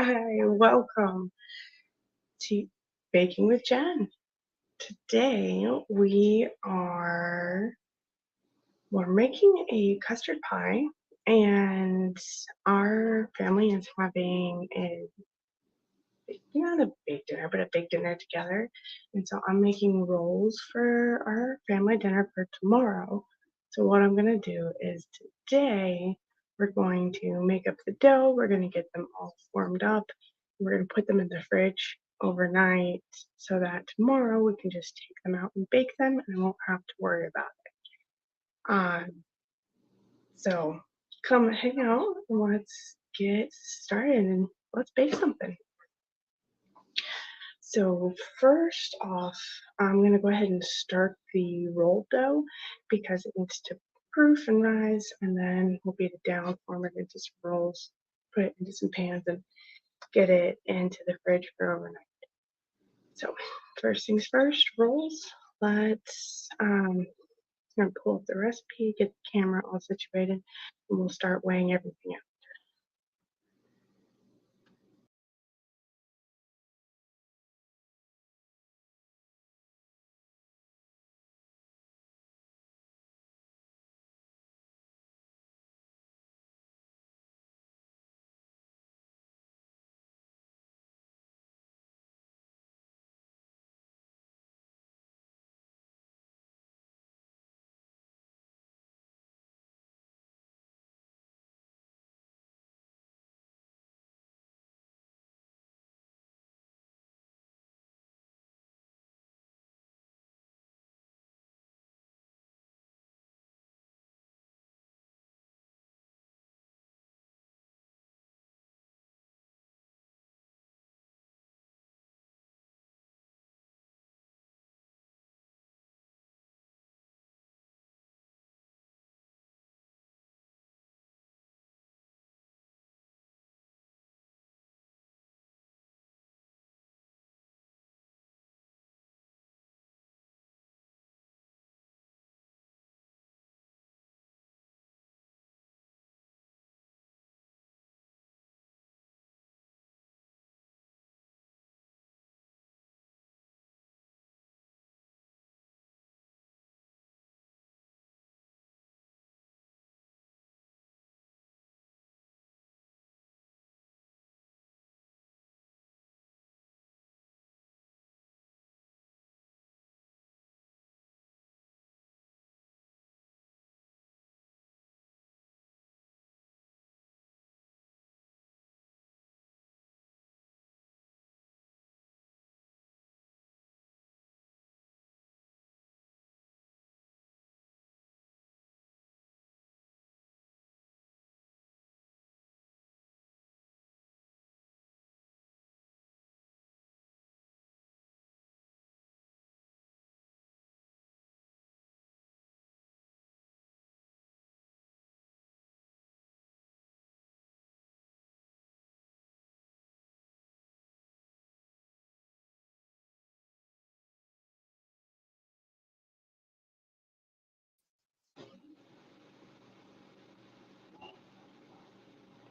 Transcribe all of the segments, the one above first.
Hi, welcome to Baking with Jen. Today we're making a custard pie, and our family is having not a big dinner, but a big dinner together. And so I'm making rolls for our family dinner for tomorrow. So what I'm gonna do is today we're going to make up the dough. We're gonna get them all formed up. We're gonna put them in the fridge overnight so that tomorrow we can just take them out and bake them and I won't have to worry about it. So come hang out and let's get started and let's bake something. So first off, I'm going to go ahead and start the roll dough because it needs to proof and rise, and then we'll beat it down, form it into some rolls, put it into some pans, and get it into the fridge for overnight. So first things first, rolls. Let's gonna pull up the recipe, get the camera all situated, and we'll start weighing everything out.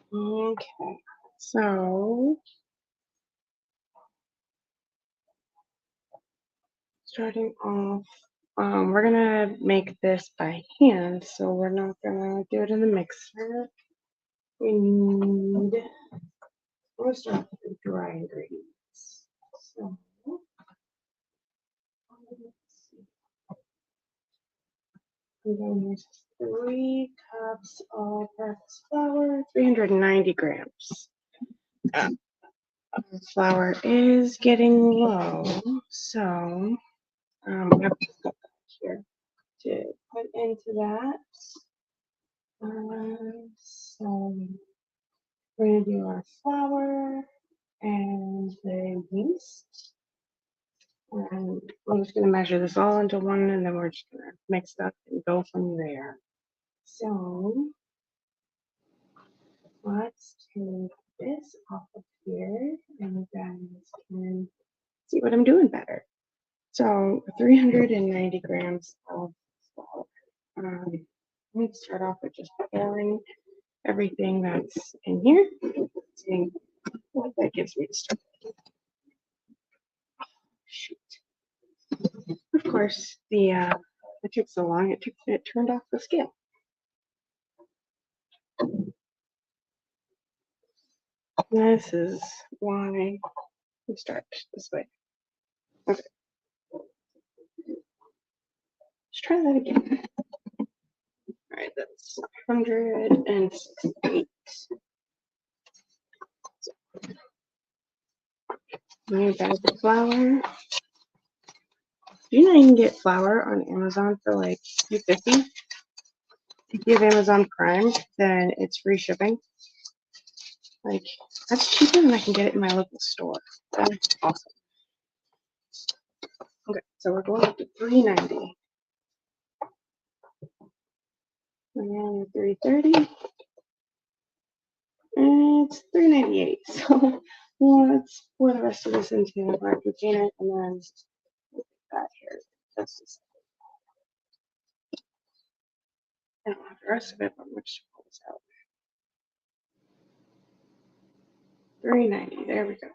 Okay, so starting off, we're gonna make this by hand, so we're not gonna do it in the mixer. We need, we'll start with the dry ingredients. So, let's see. I'm going to use 3 cups of breakfast flour, 390 grams. The flour is getting low, so I have a cup here to put into that. So we're gonna do our flour and the yeast. And I'm just gonna measure this all into one, and then we're just gonna mix it up and go from there. So let's take this off of here, and you guys can see what I'm doing better. So 390 grams of flour. Let's start off with just pouring everything that's in here. See what that gives me to start. Shoot. Of course, it took so long. It turned off the scale. This is why we start this way. Okay. Let's try that again. All right, that's 108. New bag of flour. Do you know you can get flour on Amazon for like $2.50? If you have Amazon Prime, then it's free shipping. Like, that's cheaper than I can get it in my local store. That's awesome. Okay, so we're going up to $3.90. And 3.30. And it's $3.98. So let's pour the rest of this into our container and then that here. That's just, I don't have the rest of it, but we'll just pull this out. $3.90. There we go.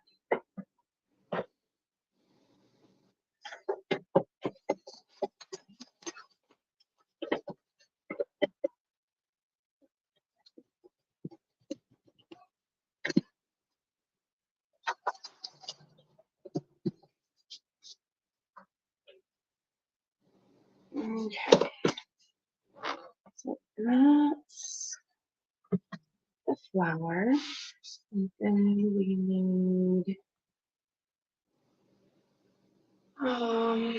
Okay. So that's the flour. And then we need so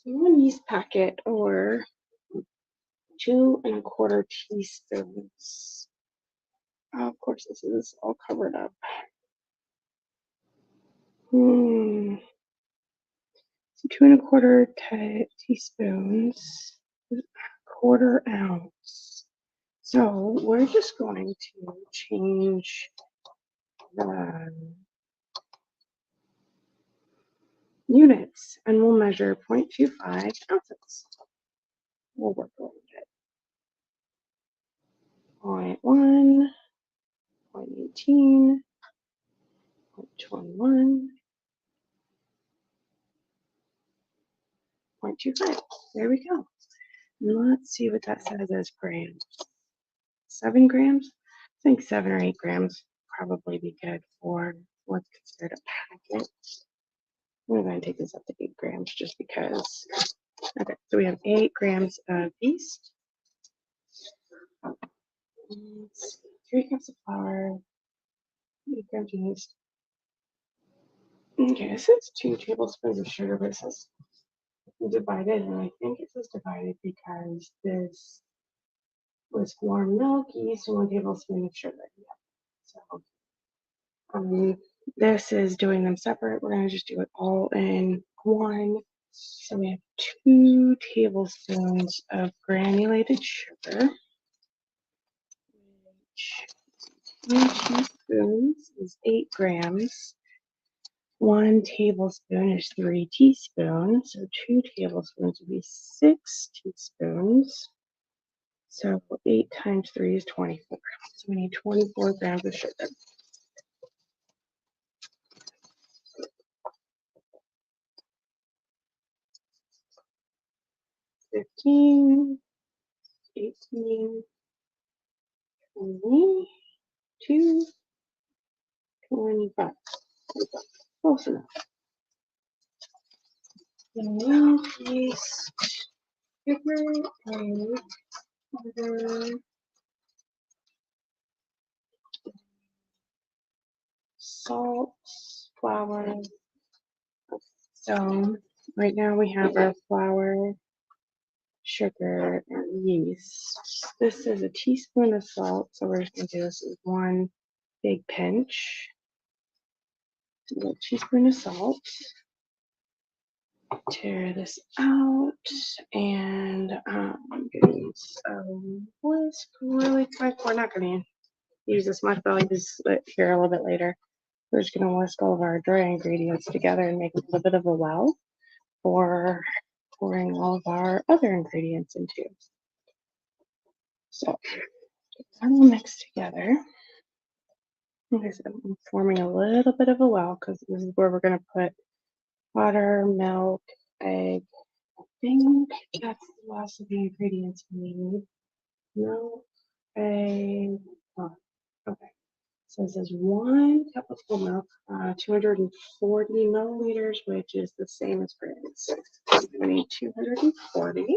1 yeast packet or 2 1/4 teaspoons. Oh, of course, this is all covered up. So 2 1/4 teaspoons, 1/4 ounce. So we're just going to change the units and we'll measure 0.25 ounces. We'll work a little bit. 0.1, 0.18, 0.21, 0.25. There we go. And let's see what that says as grams. 7 grams? I think 7 or 8 grams probably be good for what's considered a packet. We're going to take this up to 8 grams just because. Okay, so we have 8 grams of yeast. 3 cups of flour. 8 grams of yeast. Okay, this is 2 tablespoons of sugar, but it says divided, and I think it says divided because this was warm milk, yeast, and 1 tablespoon of sugar. Yeah. So this is doing them separate. We're going to just do it all in one. So we have 2 tablespoons of granulated sugar. 2 teaspoons is 8 grams. 1 tablespoon is 3 teaspoons. So 2 tablespoons would be 6 teaspoons. So 8 times 3 is 24. So we need 24 grams of sugar. 15, 18, 22, 25. Close enough. Milk, yeast, sugar, and water, salt, flour. So right now we have our flour, sugar, and yeast. This is a teaspoon of salt, so we're just going to do this as 1 big pinch. A teaspoon of salt. Tear this out, and I'm going to use a whisk really quick. We're not going to use this much, but I'll use it here a little bit later. We're just going to whisk all of our dry ingredients together and make a little bit of a well for pouring all of our other ingredients into. So, get them all mixed together. Like I said, I'm forming a little bit of a well because this is where we're going to put butter, milk, egg. I think that's the last of the ingredients we need. Milk, egg. Oh, okay. So this is 1 cup of full milk, 240 milliliters, which is the same as grams. So we need 240.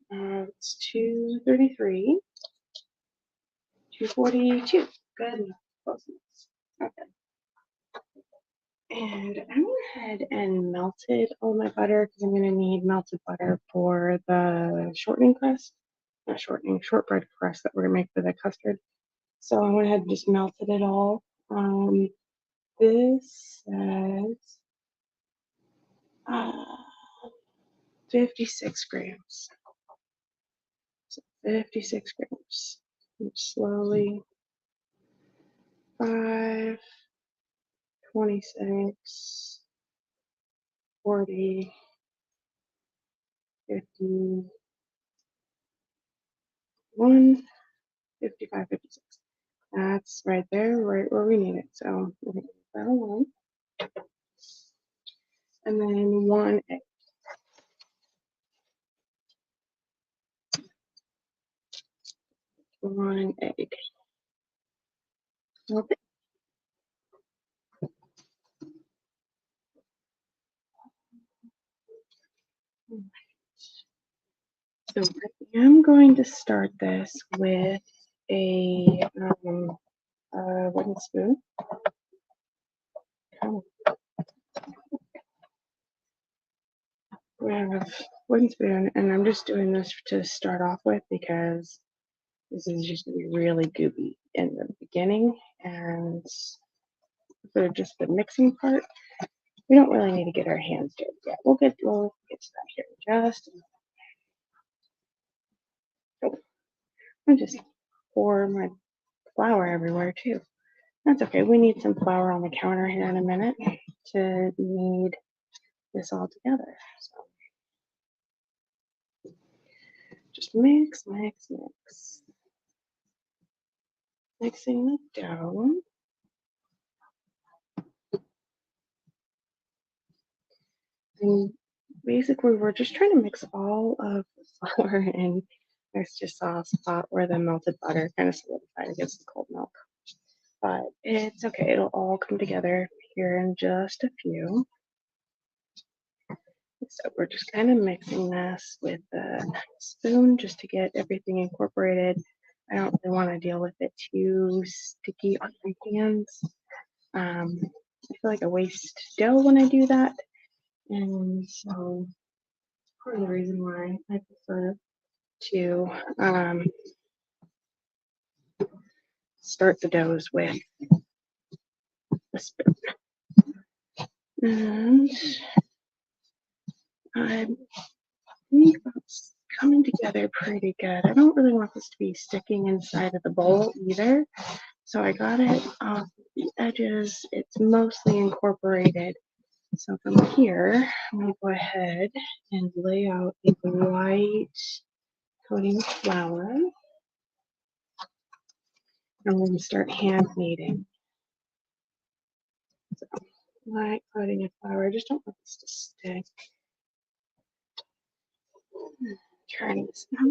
It's 233, 242. Good enough. Close enough. Okay. And I went ahead and melted all my butter because I'm going to need melted butter for the shortening crust, not shortening, shortbread crust that we're going to make for the custard. So I went ahead and just melted it all. This says 56 grams. So 56 grams. And slowly, 5, 26, 40, 51, 55, 56. That's right there, right where we need it. So we're going to put that alone. And then 1 egg. 1 egg. Okay. So I am going to start this with a wooden spoon. We have a wooden spoon, and I'm just doing this to start off with because this is just going to be really goopy in the beginning, and for just the mixing part, we don't really need to get our hands dirty yet. We'll get to that here in just a minute. I just pour my flour everywhere too. That's okay. We need some flour on the counter here in a minute to knead this all together. So just mix, mix, mix. Mixing the dough. And basically, we're just trying to mix all of the flour in. I just saw a spot where the melted butter kind of solidified against the cold milk. But it's okay. It'll all come together here in just a few. So we're just kind of mixing this with a spoon just to get everything incorporated. I don't really want to deal with it too sticky on my hands. I feel like I waste dough when I do that. And so part of the reason why I prefer to start the doughs with a spoon. And I think that's coming together pretty good. I don't really want this to be sticking inside of the bowl either. So I got it off the edges. It's mostly incorporated. So from here, I'm going to go ahead and lay out a white coating of flour. And we're going to start hand kneading. So light coating of flour. I just don't want this to stick. Trying this out.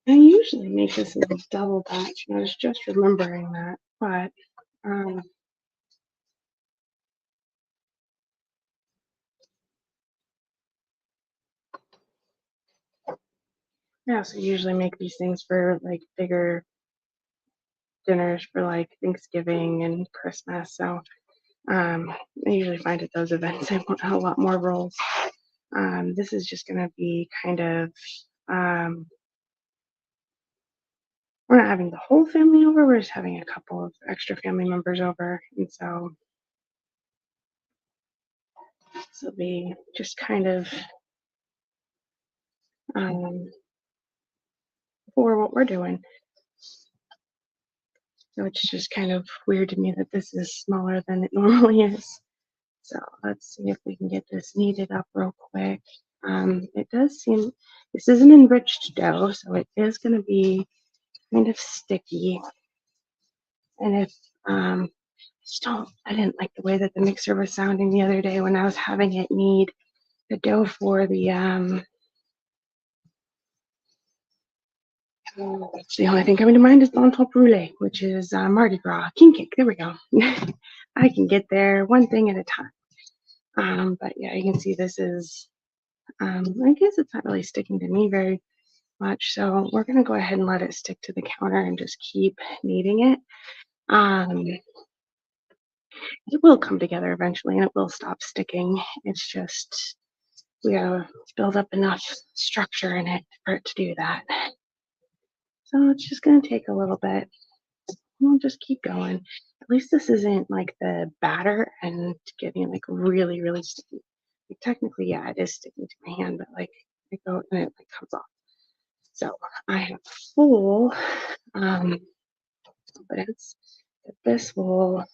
I usually make this in a double batch, and I was just remembering that, but I also usually make these things for like bigger dinners for like Thanksgiving and Christmas. So I usually find at those events I want a lot more rolls. This is just going to be kind of, we're not having the whole family over, we're just having a couple of extra family members over. And so this will be just kind of for what we're doing. So it's just kind of weird to me that this is smaller than it normally is. So let's see if we can get this kneaded up real quick. It does seem, this is an enriched dough, so it is going to be kind of sticky. And if, I didn't like the way that the mixer was sounding the other day when I was having it knead the dough for the, that's the only thing coming to mind is lentil brulee, which is Mardi Gras king cake. There we go. I can get there one thing at a time. But yeah, you can see this is, I guess it's not really sticking to me very much. So we're going to go ahead and let it stick to the counter and just keep kneading it. It will come together eventually and it will stop sticking. It's just, we gotta build up enough structure in it for it to do that. So it's just gonna take a little bit. We'll just keep going. At least this isn't like the batter and getting like really, really sticky. Like technically, yeah, it is sticking to my hand, but like I go and it like comes off. So I have full confidence that this will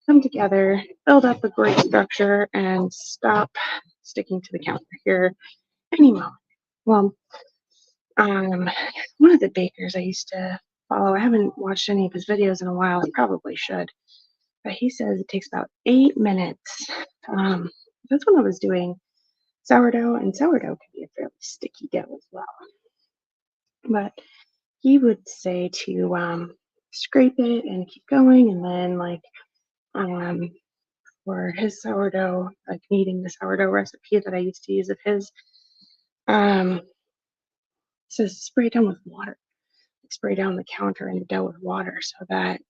come together, build up a great structure, and stop sticking to the counter here any moment. Well, one of the bakers I used to follow, I haven't watched any of his videos in a while, I probably should, but he says it takes about 8 minutes. That's when I was doing sourdough, and sourdough can be a fairly sticky dough as well. But he would say to scrape it and keep going, and then like for his sourdough, like kneading the sourdough recipe that I used to use of his, says spray it down with water. Spray down the counter and the dough with water so that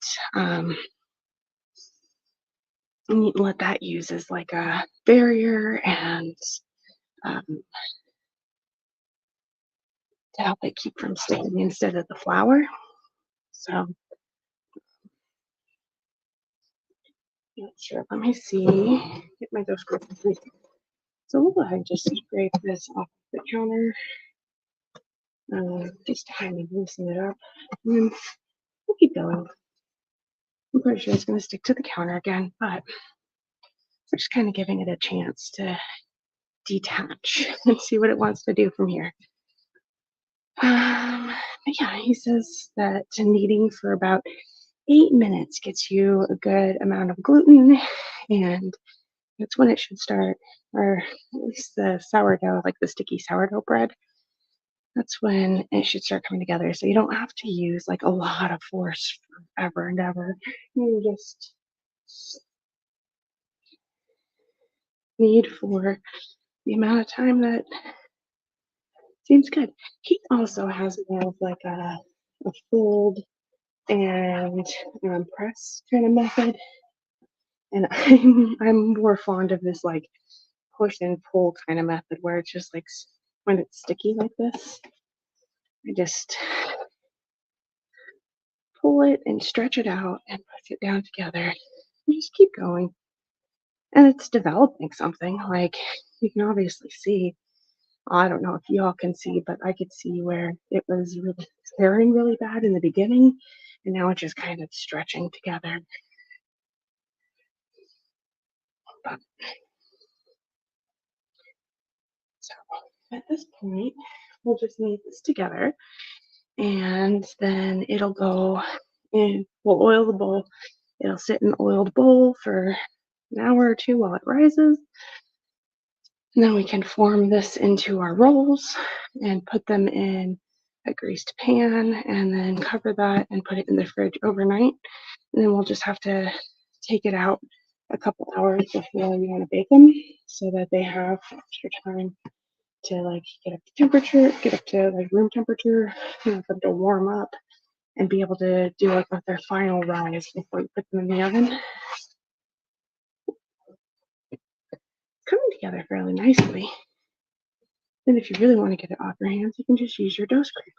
you let that use as like a barrier and to help it keep from sticking instead of the flour. So not sure. Let me see. Get my dough scraper. So we'll go ahead and just scrape this off the counter. Just to kind of loosen it up. And we'll keep going. I'm pretty sure it's going to stick to the counter again, but we're just kind of giving it a chance to detach and see what it wants to do from here. Yeah, he says that kneading for about 8 minutes gets you a good amount of gluten, and that's when it should start, or at least the sourdough, like the sticky sourdough bread, that's when it should start coming together. So you don't have to use like a lot of force forever and ever. You just need for the amount of time that seems good. He also has more of like a fold and press kind of method, and I'm more fond of this like push and pull kind of method where it's just like when it's sticky like this, I just pull it and stretch it out and push it down together and just keep going, and it's developing something. Like you can obviously see, I don't know if y'all can see, but I could see where it was really tearing really bad in the beginning, and now it's just kind of stretching together. But, so at this point, we'll just knead this together, and then it'll go in. We'll oil the bowl. It'll sit in the oiled bowl for an hour or two while it rises. And then we can form this into our rolls and put them in a greased pan and then cover that and put it in the fridge overnight. And then we'll just have to take it out a couple hours before we want to bake them so that they have extra time to like get up to temperature, get up to like room temperature, you know, for them to warm up and be able to do like their final rise before you put them in the oven. Coming together fairly nicely. Then if you really want to get it off your hands, you can just use your dough scraper.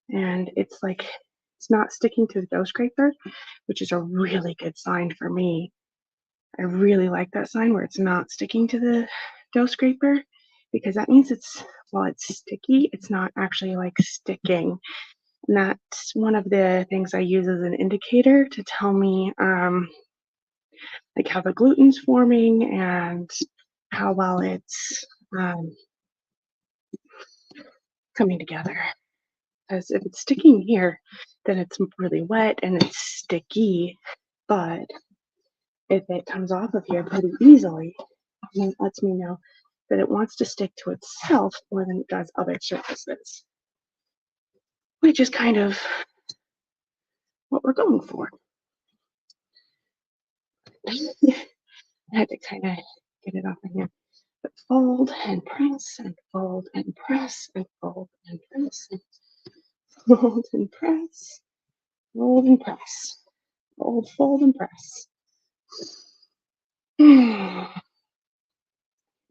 And it's like, it's not sticking to the dough scraper, which is a really good sign for me. I really like that sign where it's not sticking to the dough scraper, because that means it's, while it's sticky, it's not actually like sticking. And that's one of the things I use as an indicator to tell me like how the gluten's forming and how well it's um, coming together. Because if it's sticking here, then it's really wet and it's sticky. But if it comes off of here pretty easily, then it lets me know that it wants to stick to itself more than it does other surfaces, which is kind of what we're going for. I had to kind of get it off of here. But fold and press and fold and press and fold and press and fold and press, fold and press, fold and press.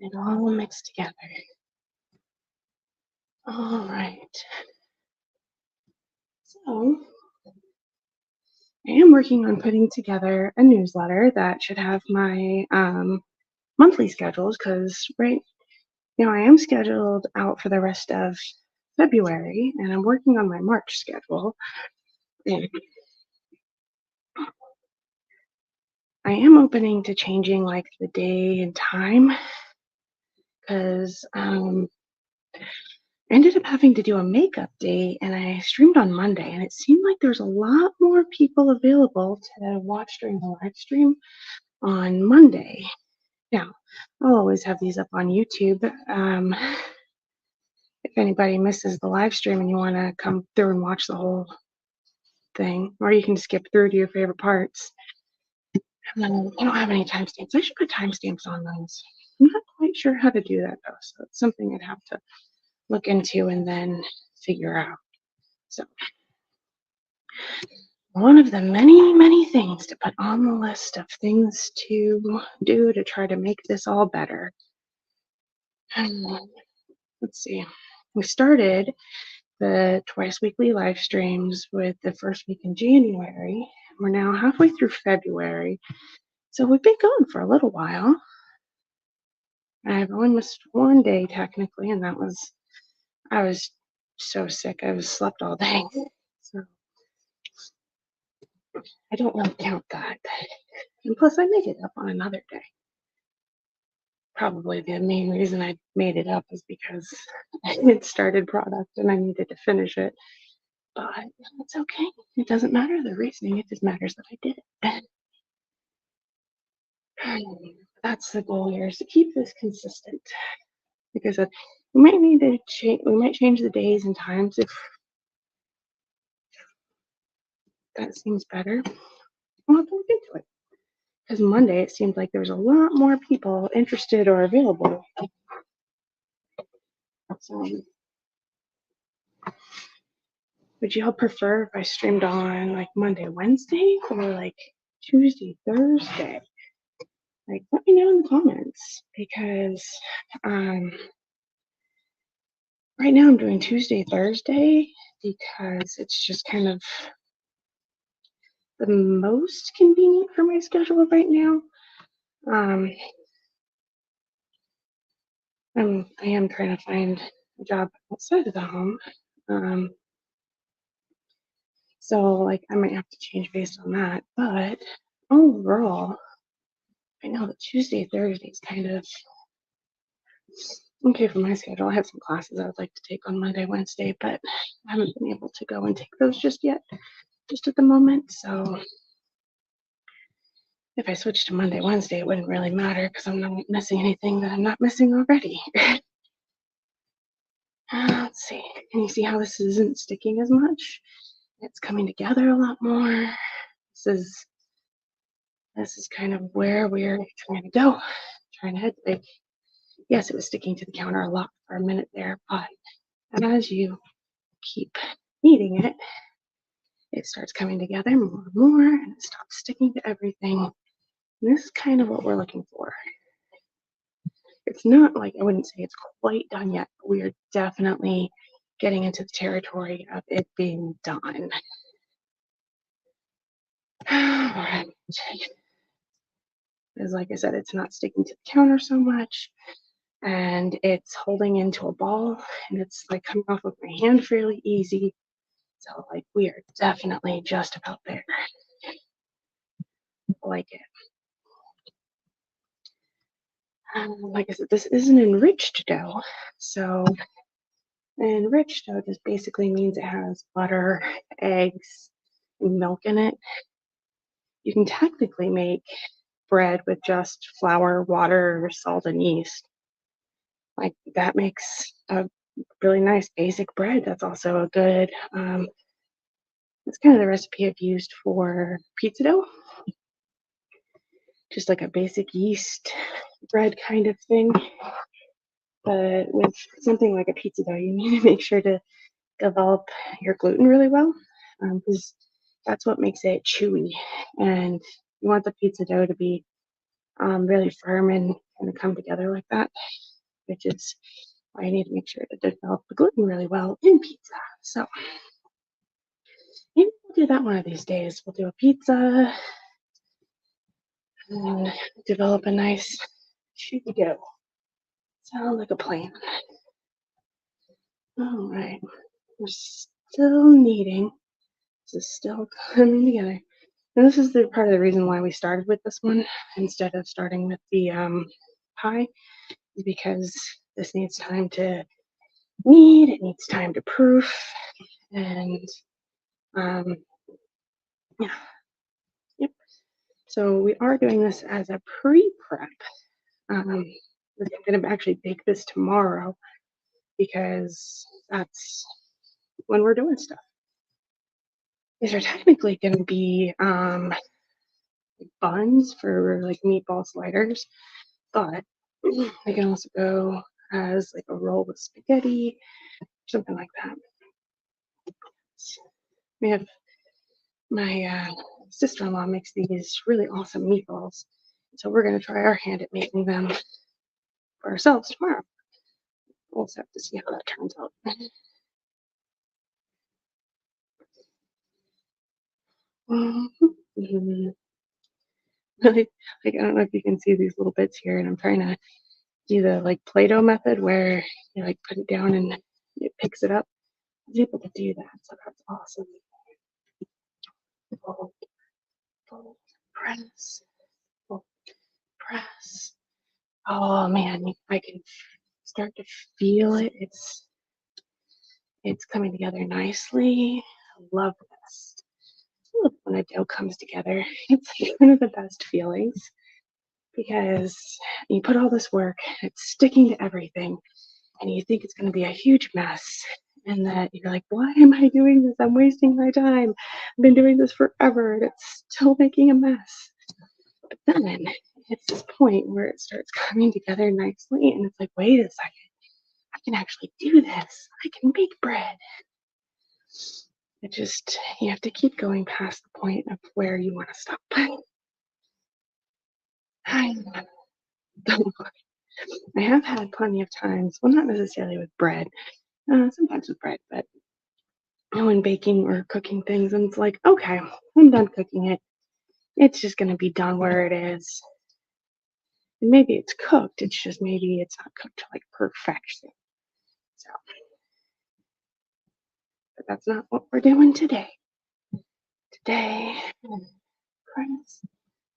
It all mixed together. All right. So I am working on putting together a newsletter that should have my monthly schedules because right now I am scheduled out for the rest of February and I'm working on my March schedule. And I am opening to changing like the day and time because I ended up having to do a makeup day and I streamed on Monday and it seemed like there's a lot more people available to watch during the live stream on Monday. Now, I'll always have these up on YouTube. If anybody misses the live stream and you want to come through and watch the whole thing, or you can skip through to your favorite parts. I don't have any timestamps. I should put timestamps on those. I'm not quite sure how to do that though, so it's something I'd have to look into and then figure out. So one of the many, many things to put on the list of things to do to try to make this all better. Let's see. We started the twice weekly live streams with the first week in January. We're now halfway through February. So we've been going for a little while. I've only missed one day technically, and I was so sick. I was slept all day. So I don't really count that. And plus I made it up on another day. Probably the main reason I made it up is because I had started product and I needed to finish it. But it's okay. It doesn't matter the reasoning. It just matters that I did it. That's the goal here, is to keep this consistent. Because we might need to change. We might change the days and times if that seems better. We'll have to look into it. Because Monday it seemed like there was a lot more people interested or available. So, would y'all prefer if I streamed on like Monday, Wednesday, or like Tuesday, Thursday? Like, let me know in the comments because right now I'm doing Tuesday, Thursday because it's just kind of the most convenient for my schedule right now. I am trying to find a job outside of the home. So like I might have to change based on that. But overall, I know that Tuesday, Thursday is kind of okay for my schedule. I have some classes I would like to take on Monday, Wednesday, but I haven't been able to go and take those just yet, just at the moment. So if I switch to Monday, Wednesday, it wouldn't really matter because I'm not missing anything that I'm not missing already. Let's see. Can you see how this isn't sticking as much? It's coming together a lot more. This is kind of where we're trying to go. Trying to head. Like, yes, it was sticking to the counter a lot for a minute there, but as you keep kneading it, it starts coming together more and more, and it stops sticking to everything. And this is kind of what we're looking for. It's not like, I wouldn't say it's quite done yet, but we are definitely getting into the territory of it being done. All right. Because like I said, it's not sticking to the counter so much, and it's holding into a ball, and it's like coming off of my hand fairly easy. So like we are definitely just about there. I like it. Like I said, this is an enriched dough. So an enriched dough just basically means it has butter, eggs, and milk in it. You can technically make bread with just flour, water, salt, and yeast. Like that makes a really nice basic bread. That's also a good, that's kind of the recipe I've used for pizza dough. Just like a basic yeast bread kind of thing. But with something like a pizza dough, you need to make sure to develop your gluten really well because that's what makes it chewy. And you want the pizza dough to be really firm and kind of come together like that, which is why you need to make sure to develop the gluten really well in pizza. So maybe we'll do that one of these days. We'll do a pizza and develop a nice chewy dough. Sounds like a plan. All right, we're still kneading. This is still coming together. And this is the part of the reason why we started with this one instead of starting with the pie, is because this needs time to knead, it needs time to proof, and yeah, yep. So we are doing this as a pre-prep. I'm going to actually bake this tomorrow because that's when we're doing stuff. These are technically going to be buns for like meatball sliders, but they can also go as like a roll with spaghetti, something like that. We have my sister-in-law makes these really awesome meatballs, so we're going to try our hand at making them for ourselves tomorrow. We'll just have to see how that turns out. Like, I don't know if you can see these little bits here, and I'm trying to do the like Play-Doh method where you like put it down and it picks it up. I was able to do that, so that's awesome. Fold, fold, press, fold, press. Oh man, I can start to feel it. It's coming together nicely. I love this. When a dough comes together, it's like one of the best feelings because you put all this work, it's sticking to everything, and you think it's going to be a huge mess. And that you're like, why am I doing this? I'm wasting my time. I've been doing this forever and it's still making a mess. But then it's this point where it starts coming together nicely, and it's like, wait a second, I can actually do this. I can make bread. It just, you have to keep going past the point of where you want to stop. I have had plenty of times, well, not necessarily with bread, sometimes with bread, but when baking or cooking things, and it's like, okay, I'm done cooking it. It's just going to be done where it is. And maybe it's cooked, it's just maybe it's not cooked to like perfection. So, but that's not what we're doing today. Today, press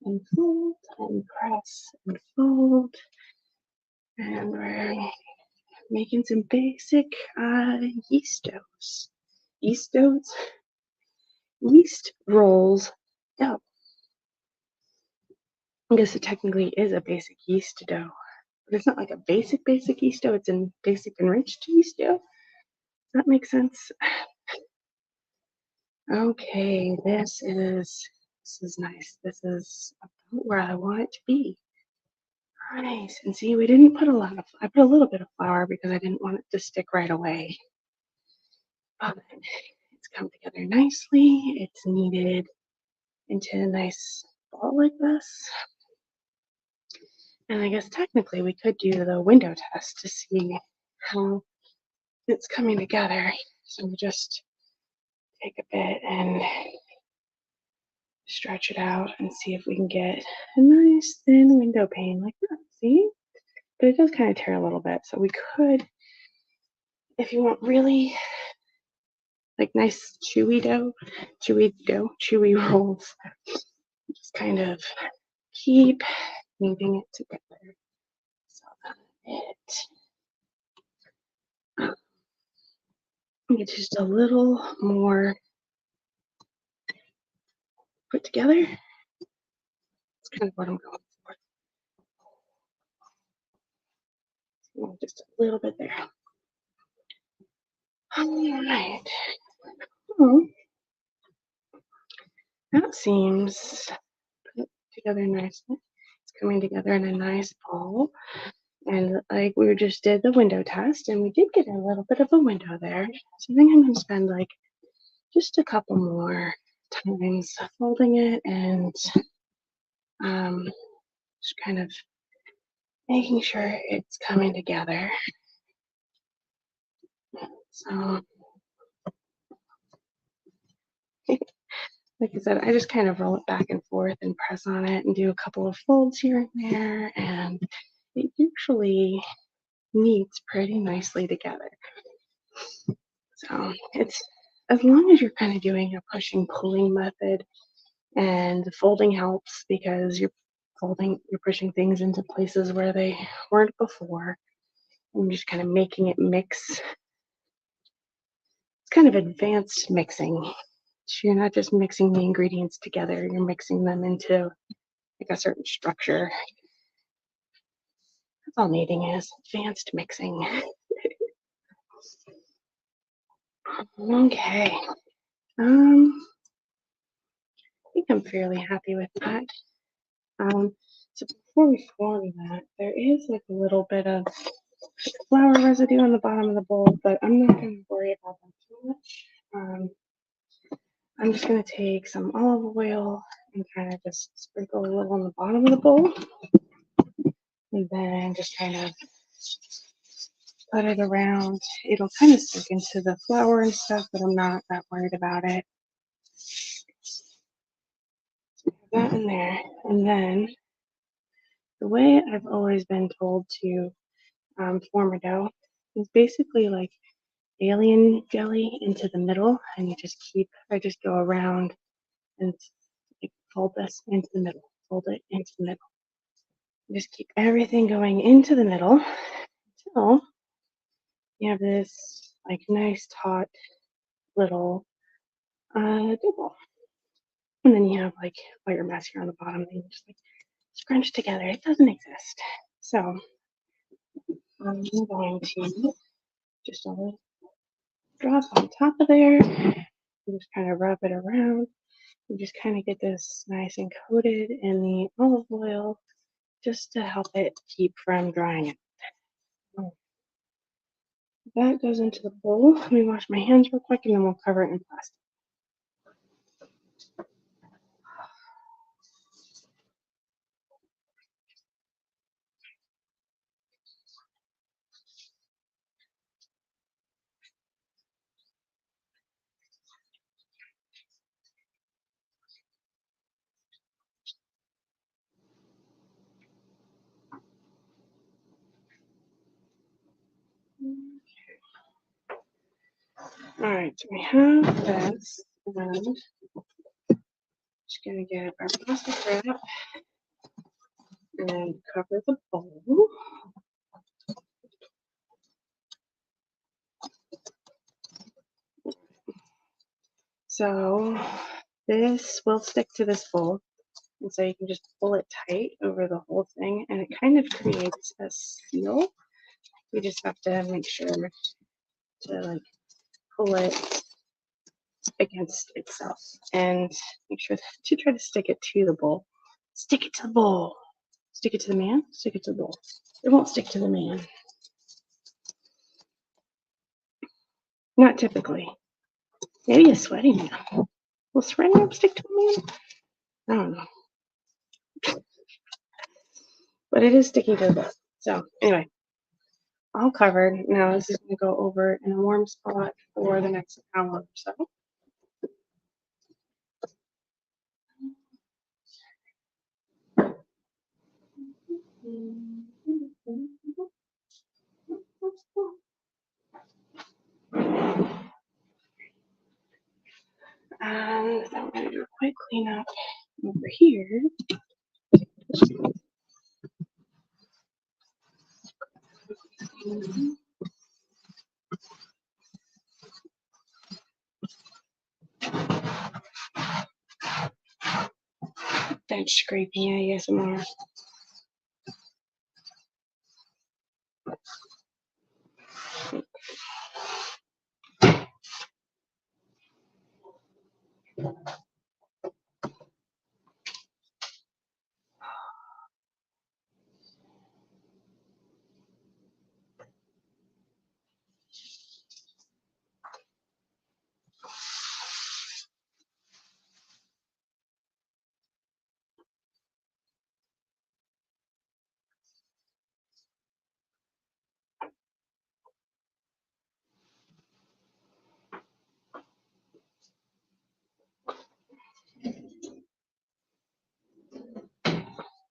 and fold and press and fold. And we're making some basic yeast doughs. Yeast doughs? Yeast rolls dough. I guess it technically is a basic yeast dough. But it's not like a basic yeast dough, it's a basic enriched yeast dough. Does that make sense? Okay, this is nice. This is about where I want it to be. Nice. And see, we didn't put a lot of, I put a little bit of flour because I didn't want it to stick right away. But it's come together nicely. It's kneaded into a nice ball like this. And I guess technically we could do the window test to see how it's coming together. So we just take a bit and stretch it out and see if we can get a nice thin window pane like that. See? But it does kind of tear a little bit. So we could, if you want really like nice chewy rolls. Just kind of keep kneading it together so that it gets just a little more put together. That's kind of what I'm going for. Just a little bit there. All right. Well, that seems put together nicely. It's coming together in a nice ball. And like we just did the window test, and we did get a little bit of a window there. So I think I'm going to spend like just a couple more times folding it and just kind of making sure it's coming together. So, like I said, I just kind of roll it back and forth and press on it and do a couple of folds here and there, and it usually meets pretty nicely together. So it's, as long as you're kind of doing a pushing pulling method, and the folding helps because you're pushing things into places where they weren't before, and just kind of making it mix. It's kind of advanced mixing. So you're not just mixing the ingredients together, you're mixing them into like a certain structure. That's all kneading is, advanced mixing. Okay. I think I'm fairly happy with that. So before we form that, there is like a little bit of flour residue on the bottom of the bowl, but I'm not going to worry about that too much. I'm just going to take some olive oil and kind of just sprinkle a little on the bottom of the bowl, and then just kind of put it around. It'll kind of stick into the flour and stuff, but I'm not that worried about it. So that in there, and then the way I've always been told to form a dough is basically like alien jelly into the middle, and I just go around and like fold this into the middle, fold it into the middle. Just keep everything going into the middle until you have this like nice taut little dough ball. And then you have like all your mess here on the bottom, and you just like scrunch together. It doesn't exist. So I'm going to just a little drop on top of there and just kind of rub it around. You just kind of get this nice and coated in the olive oil just to help it keep from drying out. That goes into the bowl. Let me wash my hands real quick and then we'll cover it in plastic. Alright, so we have this, and just gonna get our plastic wrap and cover the bowl. So this will stick to this bowl, and so you can just pull it tight over the whole thing, and it kind of creates a seal. You just have to make sure to like pull it against itself and make sure to try to stick it to the bowl. Stick it to the bowl. Stick it to the man, stick it to the bowl. It won't stick to the man. Not typically. Maybe a sweaty man. Will sweaty man stick to a man? I don't know. But it is sticking to the bowl. So anyway, all covered. Now this is going to go over in a warm spot for the next hour or so. And then we're gonna do a quick cleanup over here. Bench scraping ASMR.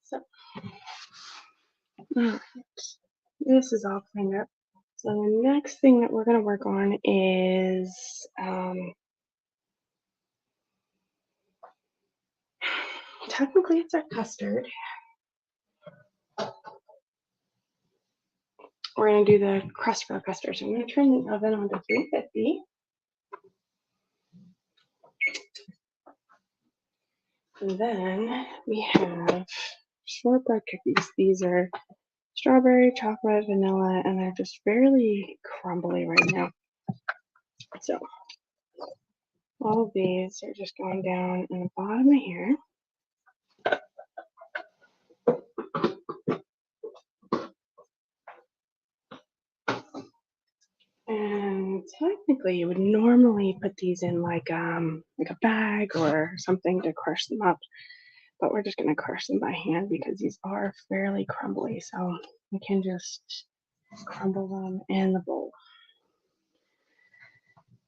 So, alright, this is all cleaned up. So the next thing that we're gonna work on is technically it's our custard. We're gonna do the crust for our custard. So I'm gonna turn the oven on to 350. And then we have shortbread cookies. These are strawberry, chocolate, vanilla, and they're just fairly crumbly right now. So all of these are just going down in the bottom of here. And technically you would normally put these in like a bag or something to crush them up. But we're just gonna crush them by hand because these are fairly crumbly. So we can just crumble them in the bowl.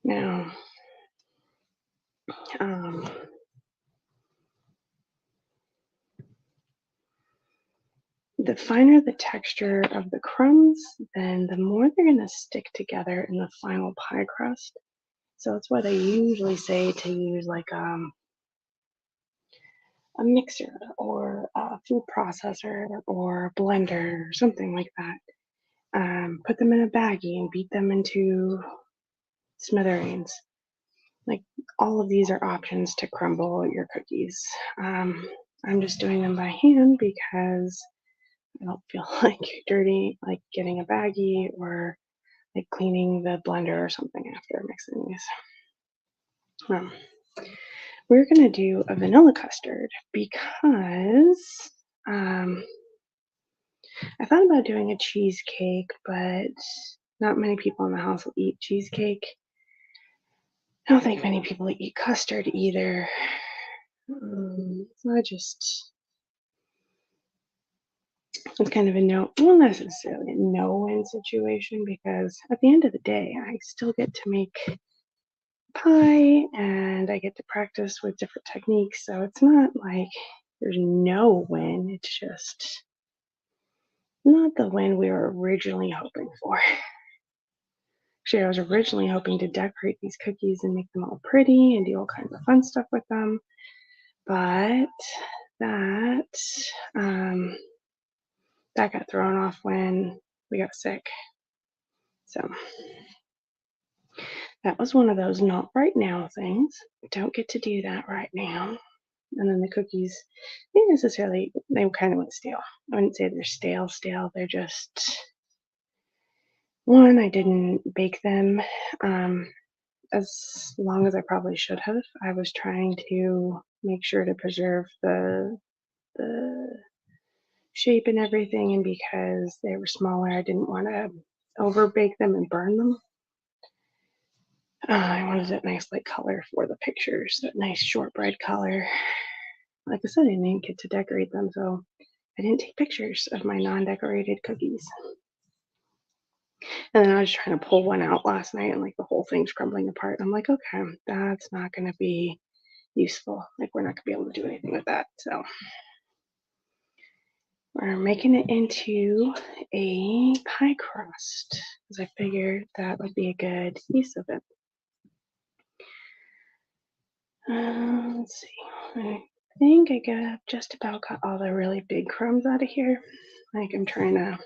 Now, the finer the texture of the crumbs, then the more they're gonna stick together in the final pie crust. So that's why they usually say to use like a mixer or a food processor or a blender or something like that. Put them in a baggie and beat them into smithereens. Like all of these are options to crumble your cookies. I'm just doing them by hand because I don't feel like dirty, like getting a baggie or like cleaning the blender or something after mixing these. We're gonna do a vanilla custard because I thought about doing a cheesecake, but not many people in the house will eat cheesecake. I don't think many people eat custard either. So it's kind of a no, well, not necessarily a no-win situation because at the end of the day, I still get to make pie and I get to practice with different techniques. So it's not like there's no win. It's just not the win we were originally hoping for. Actually, I was originally hoping to decorate these cookies and make them all pretty and do all kinds of fun stuff with them. But that got thrown off when we got sick. So that was one of those not right now things. Don't get to do that right now. And then the cookies, they necessarily, they kind of went stale. I wouldn't say they're stale. They're just, one, I didn't bake them as long as I probably should have. I was trying to make sure to preserve the shape and everything, and because they were smaller, I didn't want to over bake them and burn them. I wanted that nice like color for the pictures, that nice shortbread color. Like I said, I didn't get to decorate them, so I didn't take pictures of my non-decorated cookies. And then I was trying to pull one out last night and like the whole thing's crumbling apart. I'm like, okay, that's not gonna be useful. Like we're not gonna be able to do anything with that. So we're making it into a pie crust because I figured that would be a good use of it. Let's see. I think I got just about got all the really big crumbs out of here. Like I'm trying to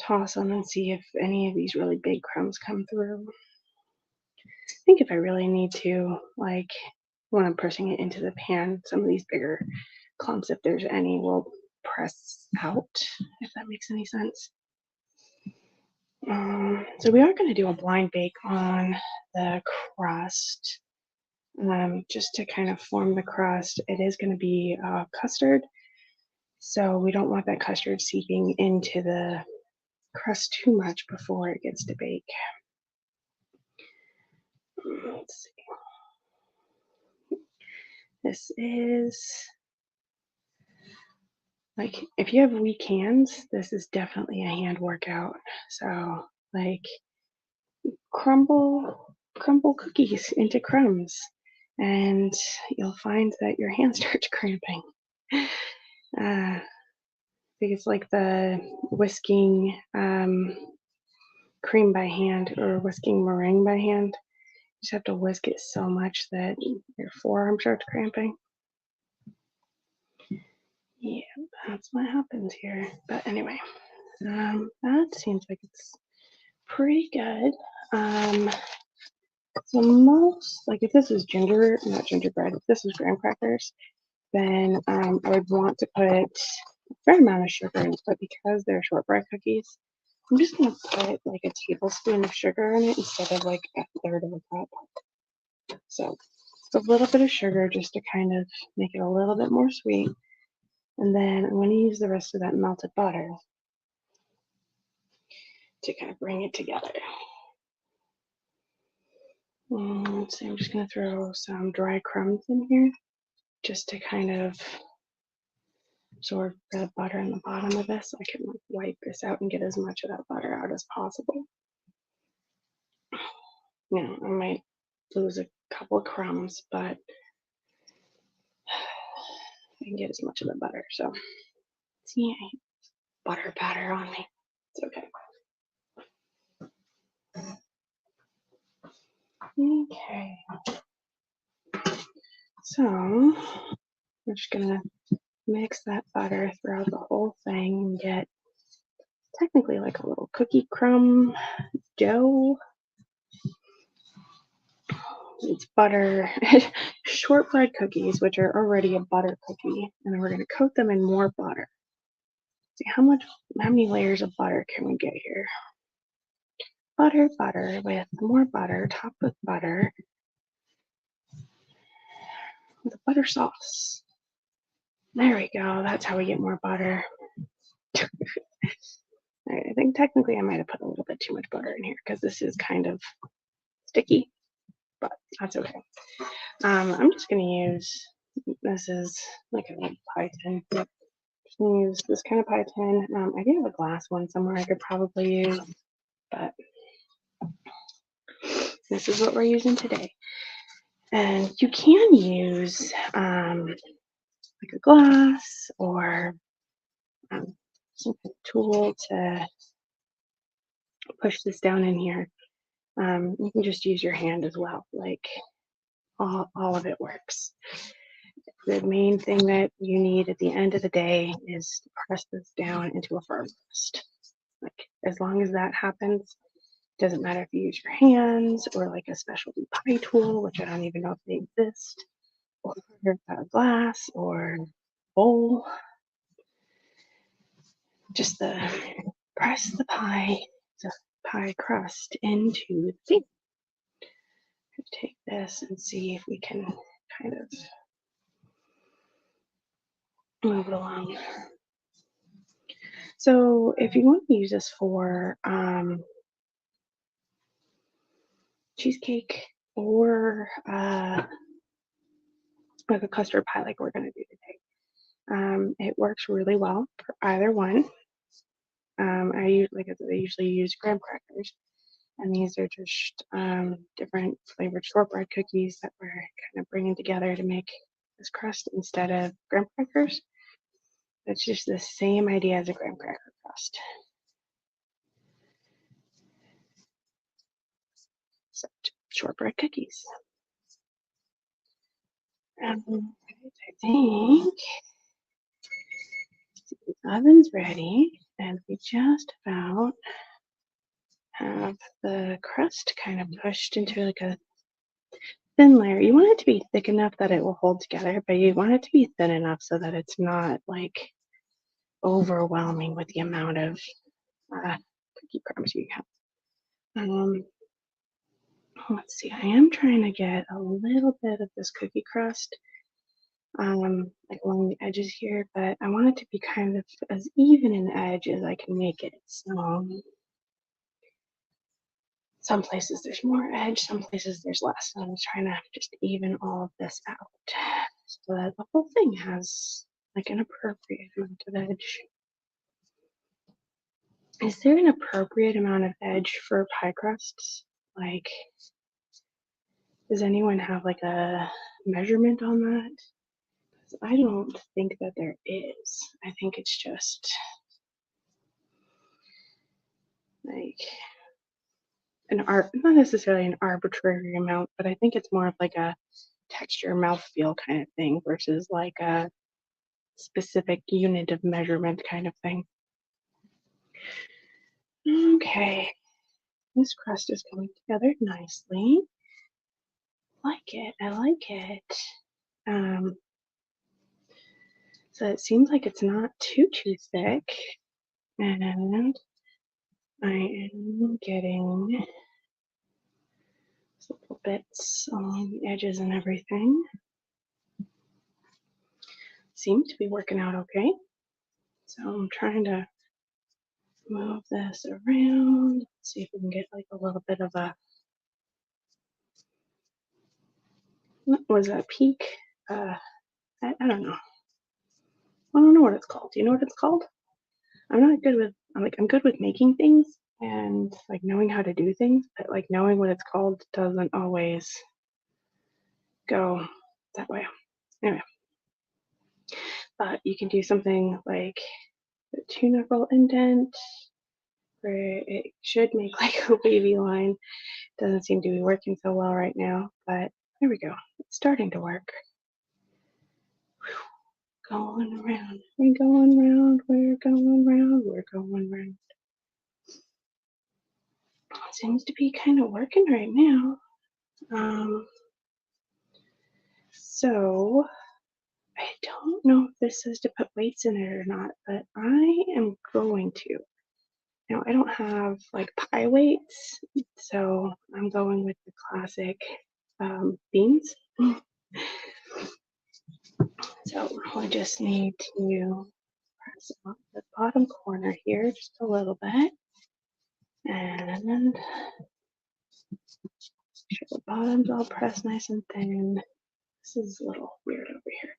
toss them and see if any of these really big crumbs come through. I think if I really need to, like when I'm pressing it into the pan, some of these bigger clumps, if there's any, will press out, if that makes any sense. So we are going to do a blind bake on the crust, just to kind of form the crust. It is going to be custard, so we don't want that custard seeping into the crust too much before it gets to bake. Let's see. This is like, if you have weak hands, this is definitely a hand workout. So like crumble cookies into crumbs and you'll find that your hand starts cramping. Because like the whisking cream by hand or whisking meringue by hand, you just have to whisk it so much that your forearm starts cramping. Yeah, that's what happens here. But anyway, that seems like it's pretty good. So most, like if this is not gingerbread, if this is graham crackers, then I would want to put a fair amount of sugar in it, but because they're shortbread cookies, I'm just gonna put like a tablespoon of sugar in it instead of like a third of a cup. So just a little bit of sugar just to kind of make it a little bit more sweet. And then I'm gonna use the rest of that melted butter to kind of bring it together. So I'm just gonna throw some dry crumbs in here just to kind of absorb the butter in the bottom of this so I can like wipe this out and get as much of that butter out as possible. You know, I might lose a couple of crumbs, but I can get as much of the butter. So see, I butter patter on me. It's okay. Okay. So I'm just gonna mix that butter throughout the whole thing and get technically like a little cookie crumb dough. It's butter, shortbread cookies, which are already a butter cookie, and then we're gonna coat them in more butter. See how many layers of butter can we get here? Butter with more butter, topped with butter, with a butter sauce. There we go. That's how we get more butter. I think technically I might have put a little bit too much butter in here because this is kind of sticky, but that's okay. I'm just gonna use, this is like a little pie tin. Yep. Just gonna use this kind of pie tin. I do have a glass one somewhere I could probably use, but this is what we're using today. And you can use like a glass or some tool to push this down in here. You can just use your hand as well. Like all of it works. The main thing that you need at the end of the day is to press this down into a firm crust. Like as long as that happens, doesn't matter if you use your hands or like a specialty pie tool, which I don't even know if they exist, or a glass or bowl. Just press the pie crust into the thing. Take this and see if we can kind of move it along. So if you want to use this for cheesecake or like a custard pie like we're going to do today, it works really well for either one. I usually use graham crackers, and these are just different flavored shortbread cookies that we're kind of bringing together to make this crust instead of graham crackers. It's just the same idea as a graham cracker crust. So, shortbread cookies. I think the oven's ready, and we just about have the crust kind of pushed into like a thin layer. You want it to be thick enough that it will hold together, but you want it to be thin enough so that it's not like overwhelming with the amount of cookie crumbs you have. Let's see, I am trying to get a little bit of this cookie crust like along the edges here, but I want it to be kind of as even an edge as I can make it. So some places there's more edge, some places there's less. So I'm trying to just even all of this out so that the whole thing has like an appropriate amount of edge. Is there an appropriate amount of edge for pie crusts? Like, does anyone have like a measurement on that? I don't think that there is. I think it's just like not necessarily an arbitrary amount, but I think it's more of like a texture, mouthfeel kind of thing versus like a specific unit of measurement kind of thing. Okay, this crust is coming together nicely. I like it. So it seems like it's not too thick, and I am getting little bits along the edges and everything. Seems to be working out okay. So I'm trying to move this around, see if we can get like a little bit of a, what was that, peak? I don't know. I don't know what it's called. Do you know what it's called? I'm good with making things and like knowing how to do things, but like knowing what it's called doesn't always go that way. Anyway, but you can do something like the tuna roll indent where it should make like a wavy line. Doesn't seem to be working so well right now, but there we go. It's starting to work. Going around, we're going round, we're going round, we're going round. Seems to be kind of working right now. So I don't know if this says to put weights in it or not, but I am going to. Now I don't have like pie weights, so I'm going with the classic beans. So I just need to press on the bottom corner here just a little bit, and make sure the bottom's all pressed nice and thin. This is a little weird over here.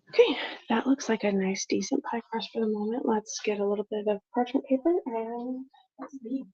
Okay, that looks like a nice, decent pie crust for the moment. Let's get a little bit of parchment paper and let's beat.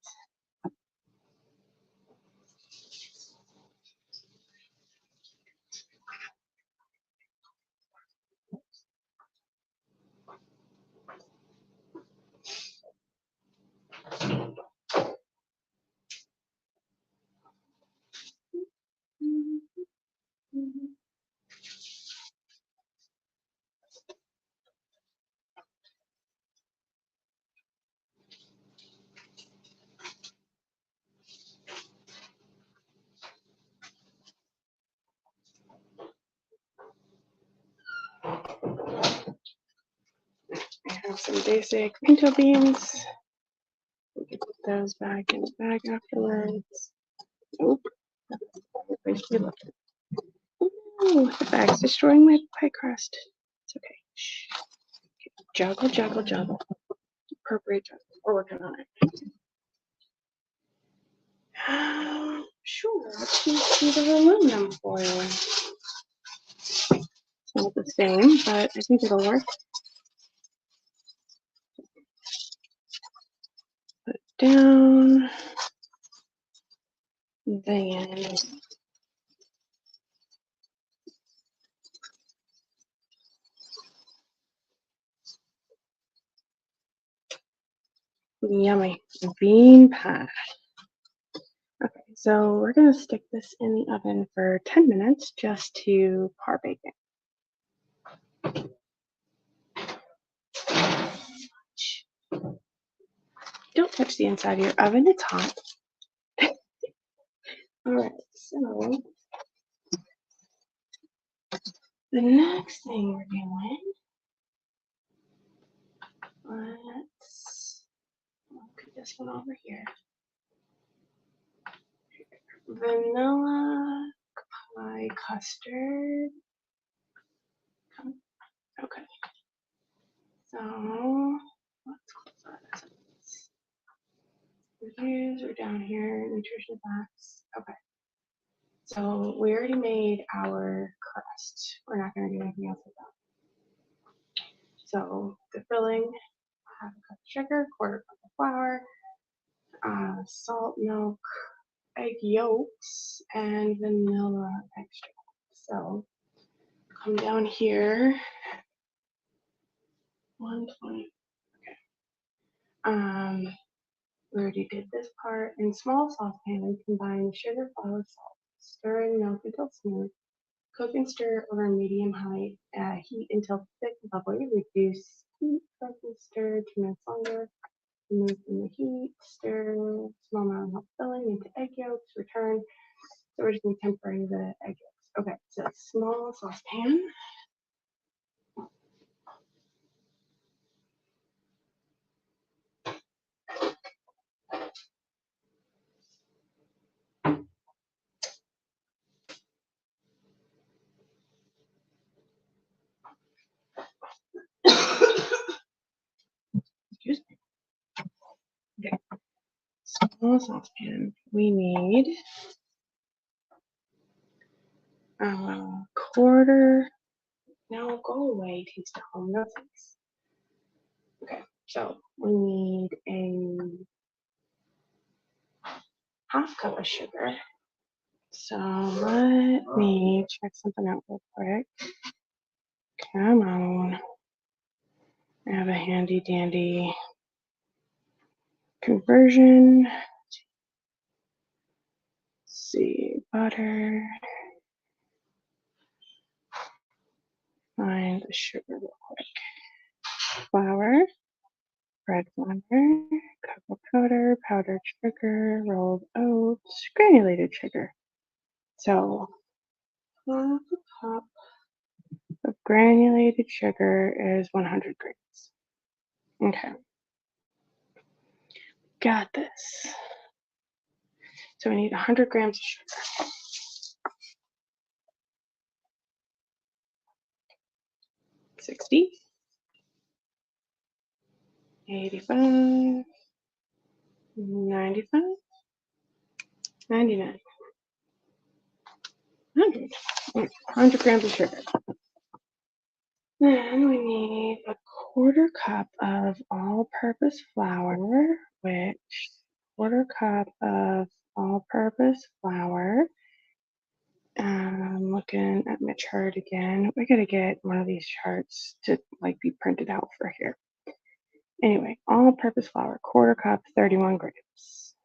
I have some basic pinto beans. We can put those back in the bag afterwards. Nope. Ooh, the bag's destroying my pie crust. It's okay. Shh. Okay. Juggle, juggle, juggle. Appropriate juggle. We're working on it. Sure. Let's use either aluminum foil. It's not the same, but I think it'll work. Put it down. Then yummy bean pie. Okay, So we're gonna stick this in the oven for 10 minutes just to par bake it. Don't touch the inside of your oven, it's hot. All right, so the next thing we're doing, let's put this one over here. Vanilla pie custard. Okay, so let's close that. Reviews are down here, nutrition facts. Okay, so we already made our crust. We're not going to do anything else with that. So the filling, half a cup of sugar, quarter cup of flour, salt, milk, egg yolks, and vanilla extract. So come down here, 120. Okay. We already did this part. In small saucepan, combine sugar, flour, salt. Stir in milk until smooth. Cook and stir over medium-high heat until thick and bubbly. Reduce heat, cook and stir 2 minutes longer. Remove from the heat. Stir small amount of filling into egg yolks. Return. So we're just going to tempering the egg yolks. Okay, so small saucepan. Excuse me. Okay, small saucepan. We need quarter. No, go away, taste at home. No thanks. Okay, so we need a half cup of sugar. So let me check something out real quick. Come on. I have a handy dandy conversion. Let's see, butter. Find the sugar real quick. Flour, bread flour, cocoa powder, powdered sugar, rolled oats, granulated sugar. So half a cup of granulated sugar is 100 grams. Okay, got this. So we need 100 grams of sugar. 60, 85, 95, 99, 100. 100 grams of sugar. Then we need a quarter cup of all-purpose flour, which quarter cup of all-purpose flour. I'm looking at my chart again. We gotta get one of these charts to like be printed out for here. Anyway, all-purpose flour, quarter cup, 31 grams.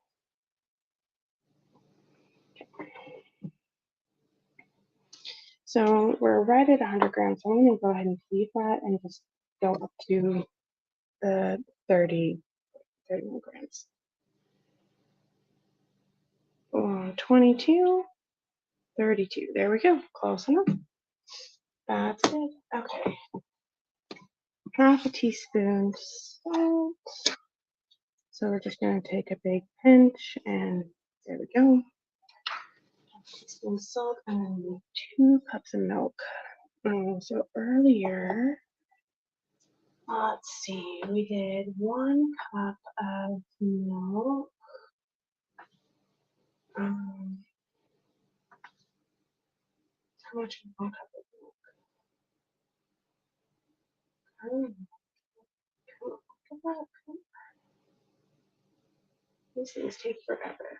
Okay. So we're right at 100 grams. So I'm gonna go ahead and leave that and just go up to the 31 grams. 22, 32. There we go. Close enough. That's it. Okay. Half a teaspoon salt. So we're just going to take a big pinch and there we go. Half a teaspoon salt and then 2 cups of milk. So earlier, let's see, we did 1 cup of milk. How much is 1 cup of milk? Come on. These things take forever.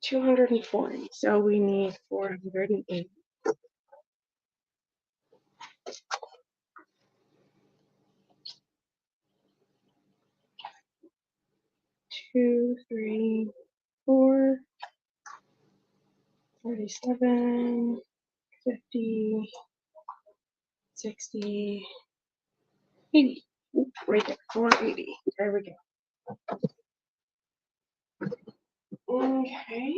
240. So we need 480. 2, 3, 4, 47, 50, 60, 80. Oop, right there, 480. There we go. Okay.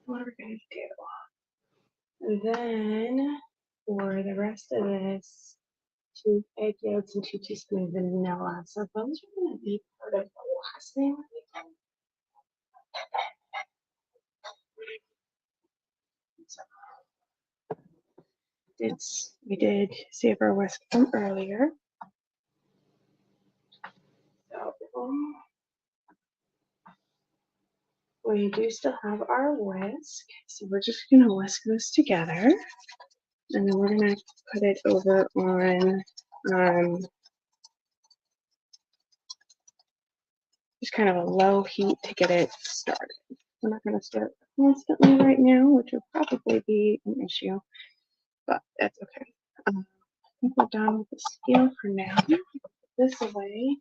What are we gonna do? And then for the rest of this, 2 egg yolks and 2 teaspoons of vanilla. So those are gonna be part of the last thing. So we did save our whisk from earlier. So we do still have our whisk. So we're just gonna whisk this together. And then we're gonna put it over on just kind of a low heat to get it started. We're not gonna start constantly right now, which would probably be an issue, but that's okay. I think we're done with the scale for now. Put this away.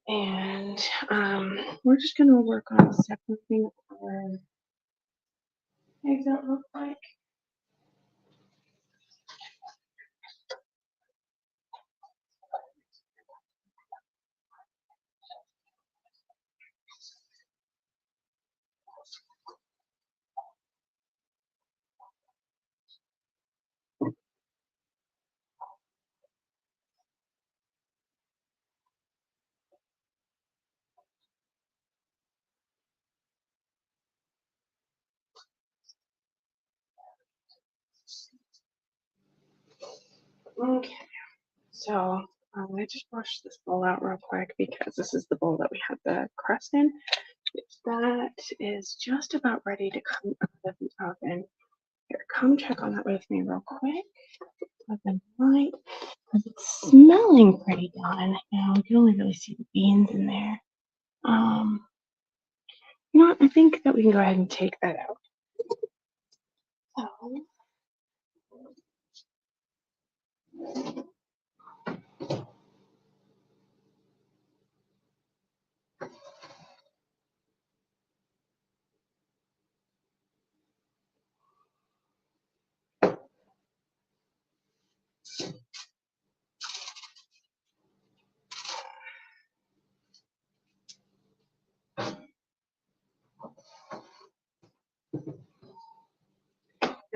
And we're just gonna work on separating our eggs out look like. Okay, so I just washed this bowl out real quick because this is the bowl that we had the crust in. That is just about ready to come out of the oven. Here, come check on that with me real quick. Oven light, because it's smelling pretty done. Now we can only really see the beans in there. You know what? I think that we can go ahead and take that out. So,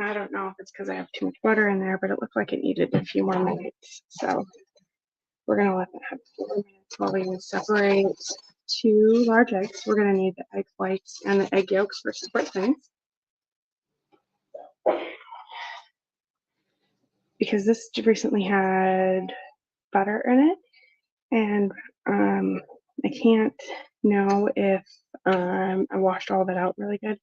I don't know if it's because I have too much butter in there, but it looked like it needed a few more minutes. So we're gonna let that have a few more minutes while we separate 2 large eggs. We're gonna need the egg whites and the egg yolks for separate things. Because this recently had butter in it, and I can't know if I washed all of it out really good,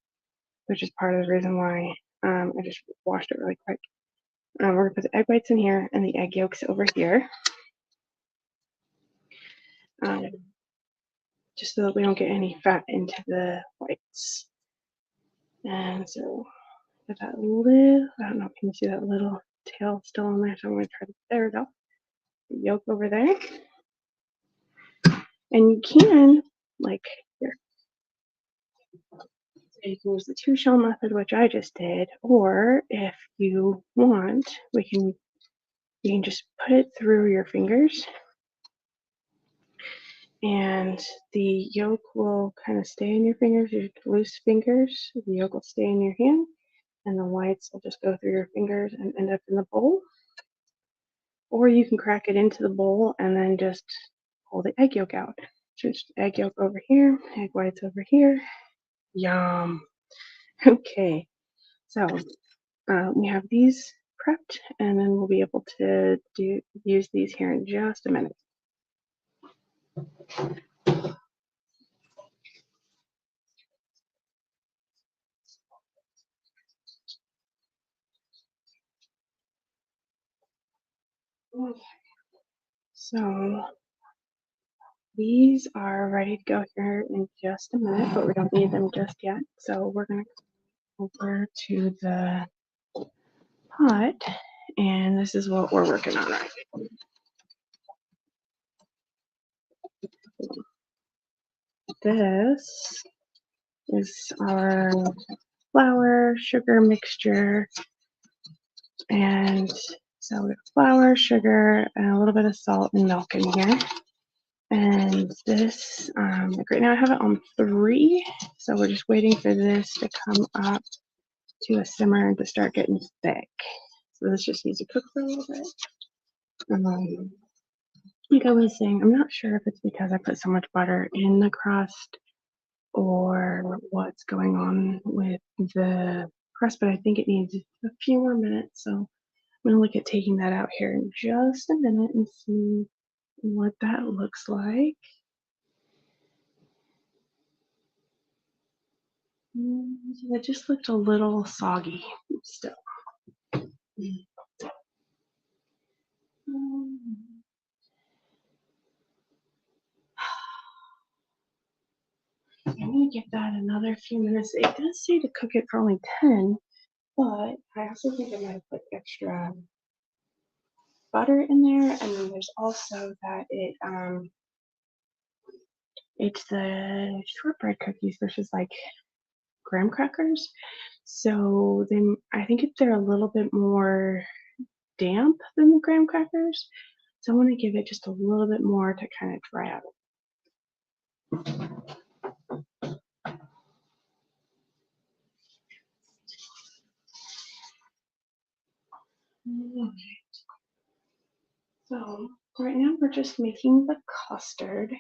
which is part of the reason why I just washed it really quick. We're gonna put the egg whites in here and the egg yolks over here, just so that we don't get any fat into the whites. And so with that little, I don't know, can you see that little tail still on there? So I'm gonna try to, there we go. The yolk over there. And you can, like, here, so you can use the 2 shell method, which I just did, or if you want, you can just put it through your fingers, and the yolk will kind of stay in your fingers, your loose fingers. The yolk will stay in your hand, and the whites will just go through your fingers and end up in the bowl. Or you can crack it into the bowl and then just pull the egg yolk out. Just egg yolk over here, egg whites over here. Yum. Okay, so we have these prepped, and then we'll be able to use these here in just a minute. Okay. So These are ready to go here in just a minute, but we don't need them just yet. So we're going to go over to the pot, and this is what we're working on right now. This is our flour sugar mixture, and so we have flour, sugar, and a little bit of salt and milk in here. And this, like right now I have it on 3, so we're just waiting for this to come up to a simmer and to start getting thick. So this just needs to cook for a little bit. Like I was saying, I'm not sure if it's because I put so much butter in the crust or what's going on with the crust, but I think it needs a few more minutes. So I'm gonna look at taking that out here in just a minute and see what that looks like. It just looked a little soggy still. I'm gonna give that another few minutes. It does say to cook it for only 10, but I also think I might have put extra butter in there, and then there's also that it's the shortbread cookies versus like graham crackers. So then I think if they're a little bit more damp than the graham crackers, so I want to give it just a little bit more to kind of dry out. So right now we're just making the custard,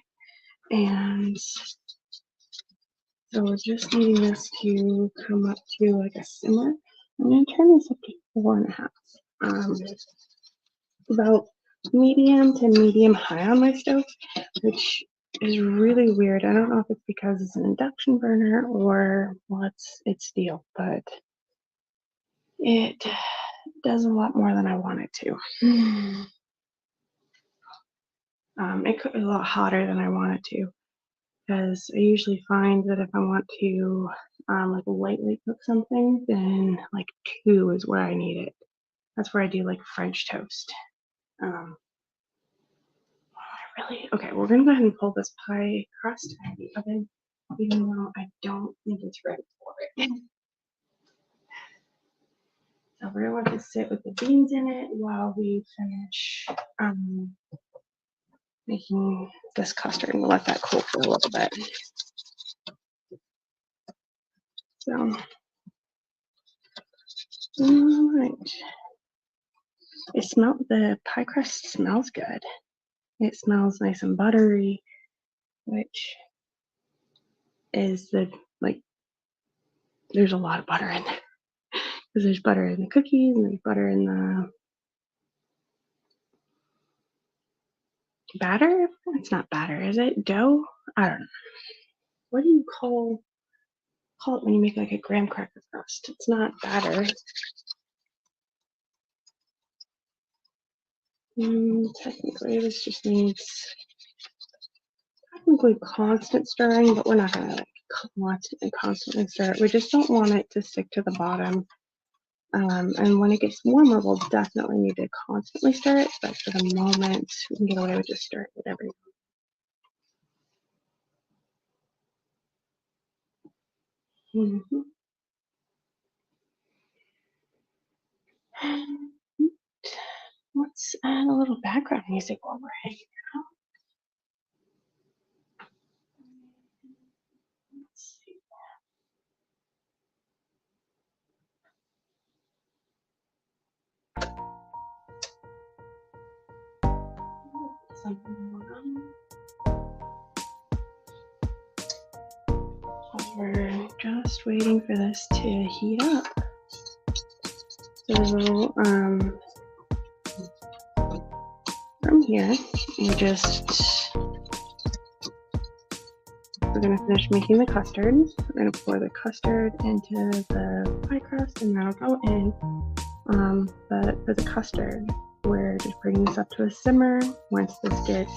and so we're just needing this to come up to like a simmer. I'm gonna turn this up to 4.5. About medium to medium high on my stove, which is really weird. I don't know if it's because it's an induction burner or what's its deal, but it does a lot more than I want it to. It cooked a lot hotter than I want it to, because I usually find that if I want to like lightly cook something, then like 2 is where I need it. That's where I do like French toast. Okay, we're gonna go ahead and pull this pie crust out of the oven, even though I don't think it's ready for it. So we're gonna let this sit with the beans in it while we finish making this custard, and we'll let that cool for a little bit. So, all right. The pie crust smells good. It smells nice and buttery, which is there's a lot of butter in there. Because there's butter in the cookies and there's butter in the batter. It's not batter, is it? Dough? I don't know. What do you call it when you make like a graham cracker crust? It's not batter. Technically, this just needs constant stirring, but we're not gonna like constantly stir it. We just don't want it to stick to the bottom. And when it gets warmer, we'll definitely need to constantly stir it. But for the moment, we can get away with just stir it with everything. Let's add a little background music while we're hanging out. Let's see. We're just waiting for this to heat up. So from here, we're gonna finish making the custard. We're gonna pour the custard into the pie crust, and that'll go in. But for the custard, we're just bringing this up to a simmer. Once this gets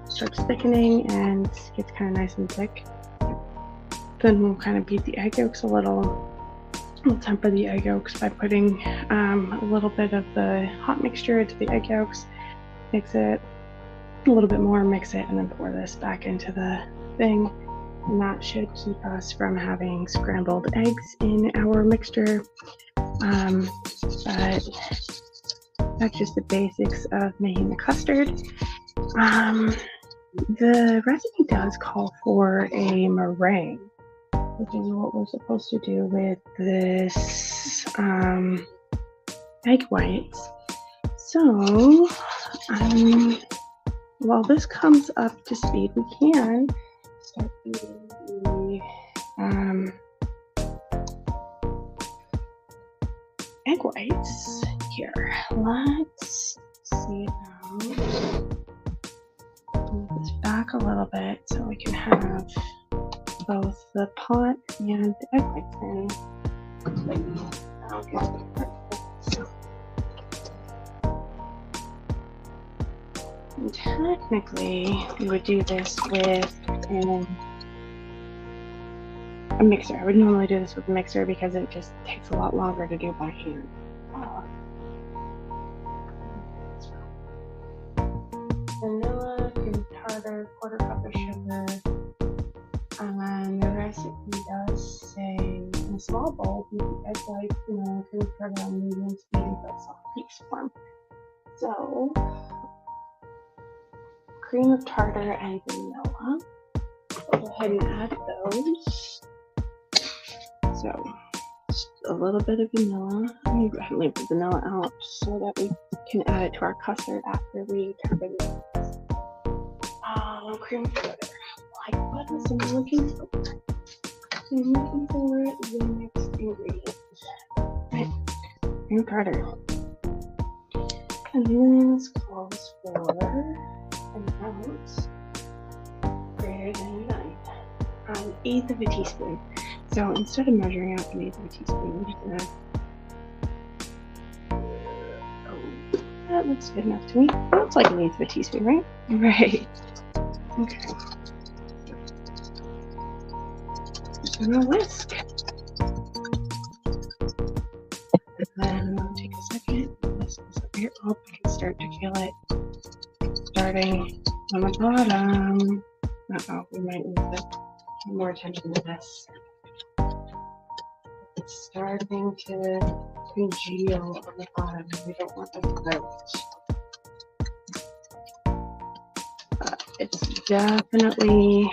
starts thickening and gets kind of nice and thick. Then we'll kind of beat the egg yolks a little. We'll temper the egg yolks by putting a little bit of the hot mixture into the egg yolks, mix it a little bit more, mix it, and then pour this back into the thing. And that should keep us from having scrambled eggs in our mixture. But that's just the basics of making the custard. The recipe does call for a meringue, which is what we're supposed to do with this egg whites. So, while this comes up to speed, we can start eating the egg whites here. Let's see now. Move this back a little bit so we can have both the pot and the egg whites in. And technically, we would do this with a mixer. I would normally do this with a mixer because it just takes a lot longer to do by hand. Vanilla, cream tartar, quarter cup of sugar. And the recipe does say in a small bowl, beat the egg whites, vanilla, cream tartar, and medium speed until soft peaks form. So, cream of tartar and vanilla. Go ahead and add those. So, just a little bit of vanilla. I'm going to go ahead and leave the vanilla out so that we can add it to our custard after we turn it. Cream of tartar. Like, what else am I looking for? I'm looking for the next ingredient. Right. Cream of tartar. And this calls for an ounce greater than 1/8 of a teaspoon. So instead of measuring out 1/8 of a teaspoon, I'm just gonna. Oh, that looks good enough to me. That's like 1/8 of a teaspoon, right? Right. Okay. Just gonna whisk. And then I'll take a second. Whisk this up here. Oh, I can start to feel it starting on the bottom. Uh-oh, we might need to pay more attention to this. It's starting to congeal on the bottom. We don't want them to roast. It's definitely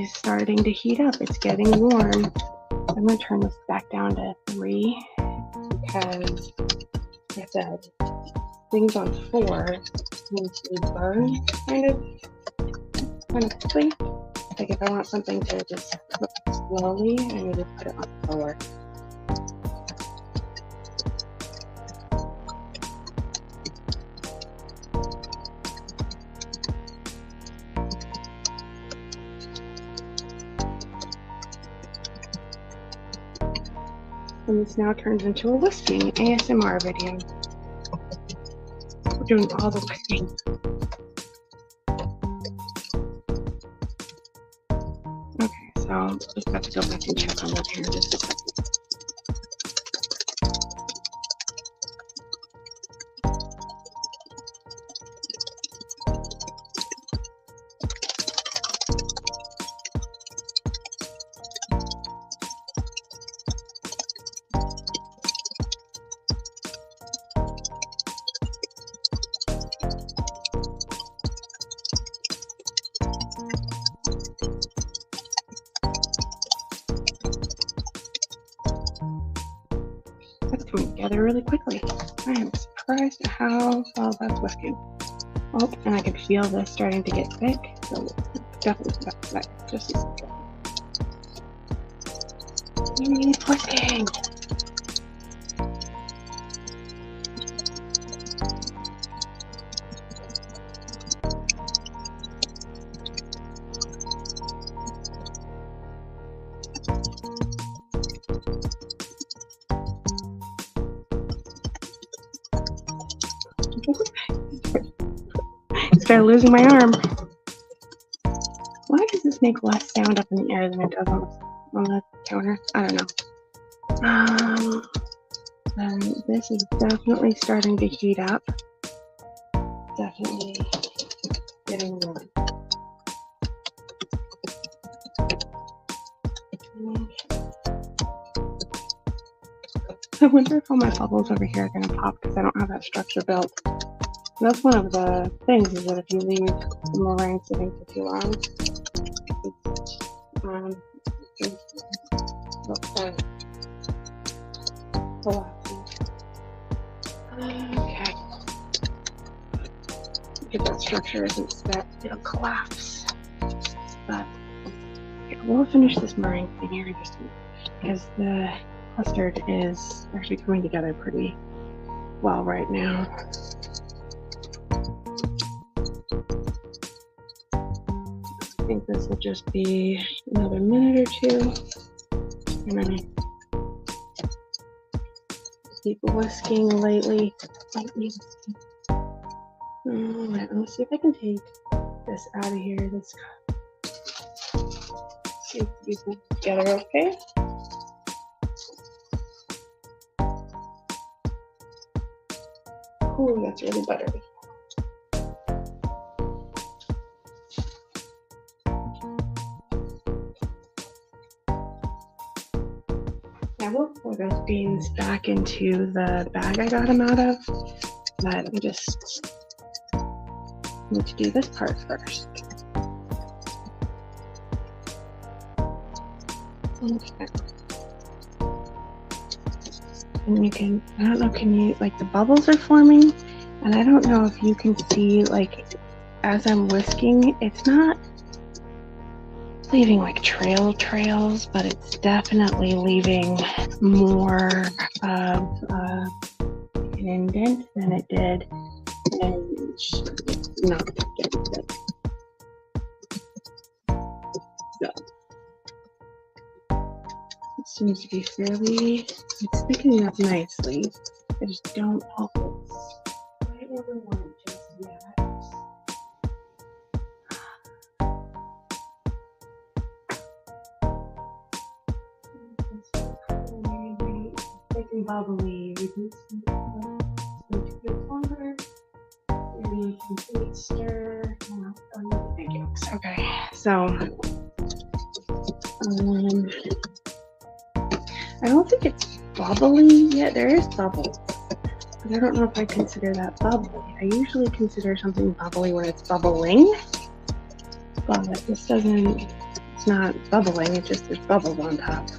starting to heat up. It's getting warm. I'm going to turn this back down to 3 because, like I said, things on 4 need to burn kind of quickly. Like if I want something to just cook slowly, I need to put it on 4. And this now turns into a whisking ASMR video. We're doing all the whisking. Okay, so I'm just about to go back and check on the hair just a second. That's coming together really quickly. I am surprised at how well that's whisking. Oh, and I can feel this starting to get thick, so definitely back to that. Just a second. We need whisking. instead of losing my arm. Why does this make less sound up in the air than it does on the counter? I don't know. And this is definitely starting to heat up. Definitely getting warm. I wonder if all my bubbles over here are going to pop because I don't have that structure built. And that's one of the things, is that if you leave the meringue sitting for too long, okay. If that structure isn't set, it'll collapse. But okay, we'll finish this meringue thing here in just a minute, because the custard is actually coming together pretty well right now. I think this will just be another minute or two, and then keep whisking lightly. Alright, let's see if I can take this out of here. This see if these will get together okay. Oh, that's really buttery. I will pour those beans back into the bag I got them out of, but I just need to do this part first. Okay. And you can, I don't know, can you, like, the bubbles are forming, and I don't know if you can see, like, as I'm whisking, it's not leaving like trails, but it's definitely leaving more of an indent than it did, and it's not getting good. So it seems to be fairly, it's thickening up nicely. I just don't know if it's right where we want it just yet. Thick and bubbly, reduce the longer, maybe complete stir. Thank you. Okay, so I don't think it's bubbly yet. There is bubbles, but I don't know if I consider that bubbly. I usually consider something bubbly when it's bubbling, but this doesn't, it's not bubbling, it just, there's bubbles on top.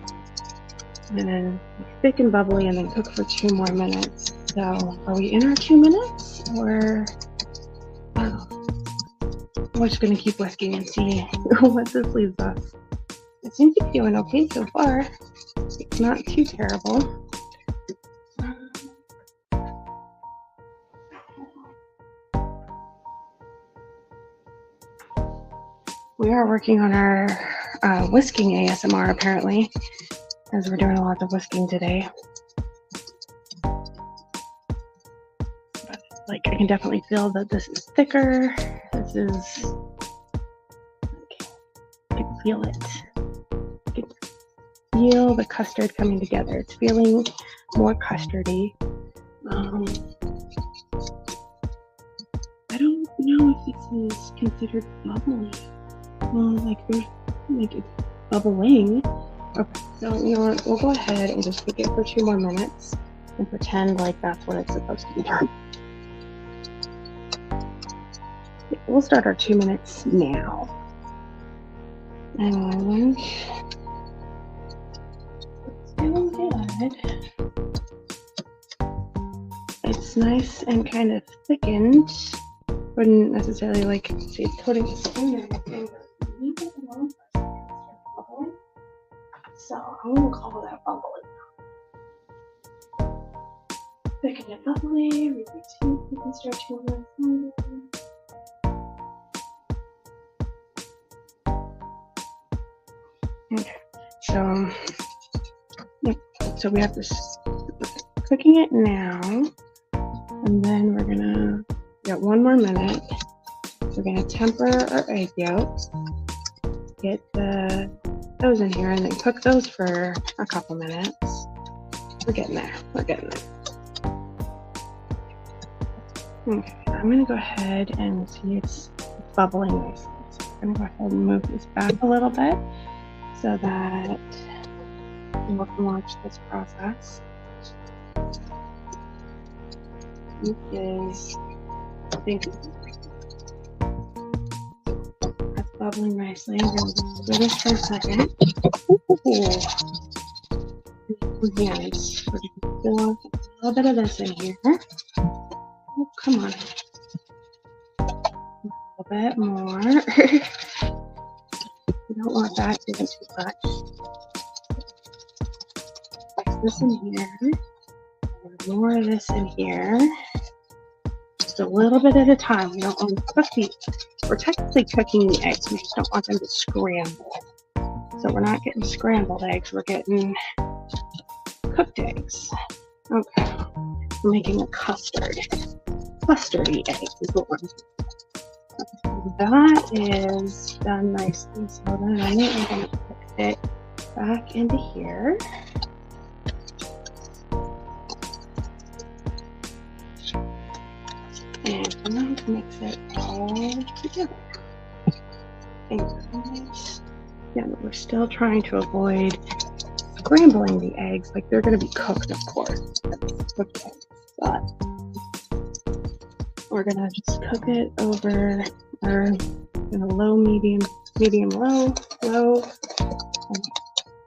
And then thick and bubbly, and then cook for 2 more minutes. So are we in our 2 minutes, or we're just gonna keep whisking and see what this leaves us? It seems to be doing okay so far. It's not too terrible. We are working on our whisking ASMR apparently, as we're doing a lot of whisking today. But, like, I can definitely feel that this is thicker. This is, I can feel it. I can feel the custard coming together. It's feeling more custardy. I don't know if this is considered bubbly. Well, like, there's, like, it's bubbling. Okay, so you know what, we'll go ahead and just cook it for 2 more minutes and pretend like that's what it's supposed to be done. We'll start our 2 minutes now. And it's doing good. It's nice and kind of thickened. Wouldn't necessarily like say putting a spoon or anything, but you get the wrong bubbling. So I'm gonna call that bubbly. Thicken it bubbly, we can start 2 minutes longer. Okay, so we have this cooking it now, and then we're gonna get 1 more minute, We're going to temper our egg yolks, get those in here, and then cook those for a couple minutes. We're getting there. We're getting there. Okay, I'm going to go ahead and see it's bubbling nicely. So I'm going to go ahead and move this back a little bit so that you can watch this process. It is, I think, that's bubbling nicely. I'm going to do this for a second. Ooh. Hands. We're going to fill up a little bit of this in here. Oh, come on. A little bit more. You don't want that doing too much. Mix this in here. More of this in here. Just a little bit at a time. We don't want to cook these. We're technically cooking the eggs. We just don't want them to scramble. So we're not getting scrambled eggs. We're getting cooked eggs. Okay. We're making a custard. Custardy eggs is what we're doing. That is done nicely. So then we're going to put it back into here. And I'm going to mix it all together. Yeah, but we're still trying to avoid scrambling the eggs. Like, they're going to be cooked, of course. Cooked eggs, but we're going to just cook it over our low, medium, low.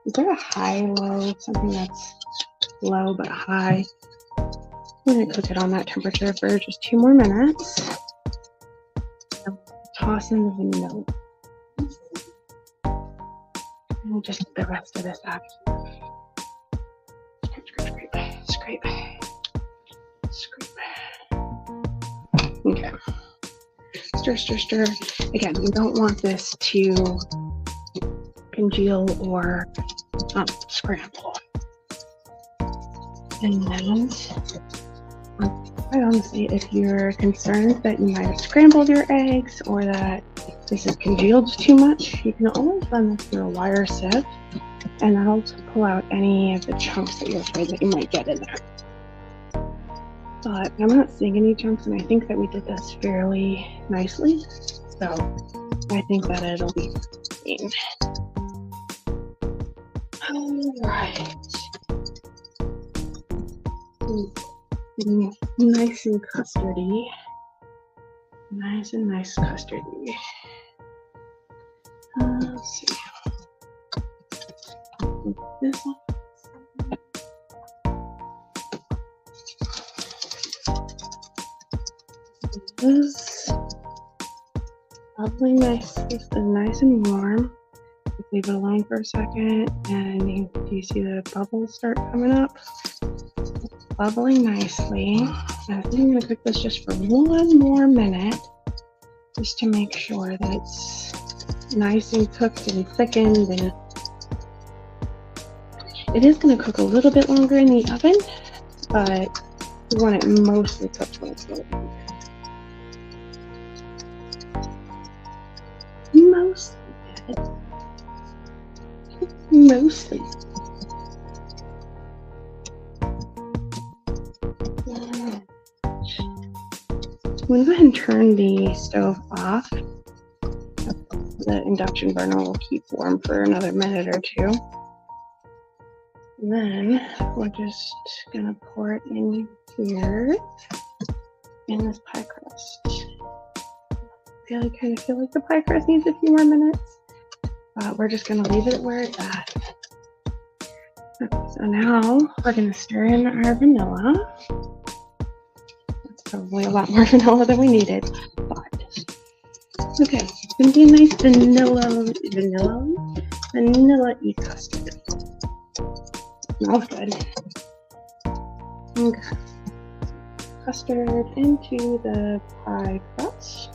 Is there a high, low? Something that's low but high. We're going to cook it on that temperature for just 2 more minutes. And toss in the vanilla. And just get the rest of this out. Scrape. Okay. Stir. Again, we don't want this to congeal or scramble. And then, quite honestly, if you're concerned that you might have scrambled your eggs or that this is congealed too much, you can always run this through a wire sieve, and that'll pull out any of the chunks that you're afraid that you might get in there. But I'm not seeing any chunks, and I think that we did this fairly nicely, so I think that it'll be fine. Alright. Getting nice and custardy. Nice custardy. Let's see. This one. This bubbling nice and warm. Leave it alone for a second, and do you see the bubbles start coming up? It's bubbling nicely. So I think I'm going to cook this just for 1 more minute, just to make sure that it's nice and cooked and thickened. And it is going to cook a little bit longer in the oven, but we want it mostly cooked when it's going to be. Mostly. I'm going to go ahead and turn the stove off. The induction burner will keep warm for another minute or 2. And then we're just going to pour it in here in this pie crust. I kind of feel like the pie crust needs a few more minutes. We're just going to leave it where it's at. So now we're going to stir in our vanilla. That's probably a lot more vanilla than we needed. But okay, it's going to be a nice vanilla-y custard. Smells good. Okay. Custard into the pie crust.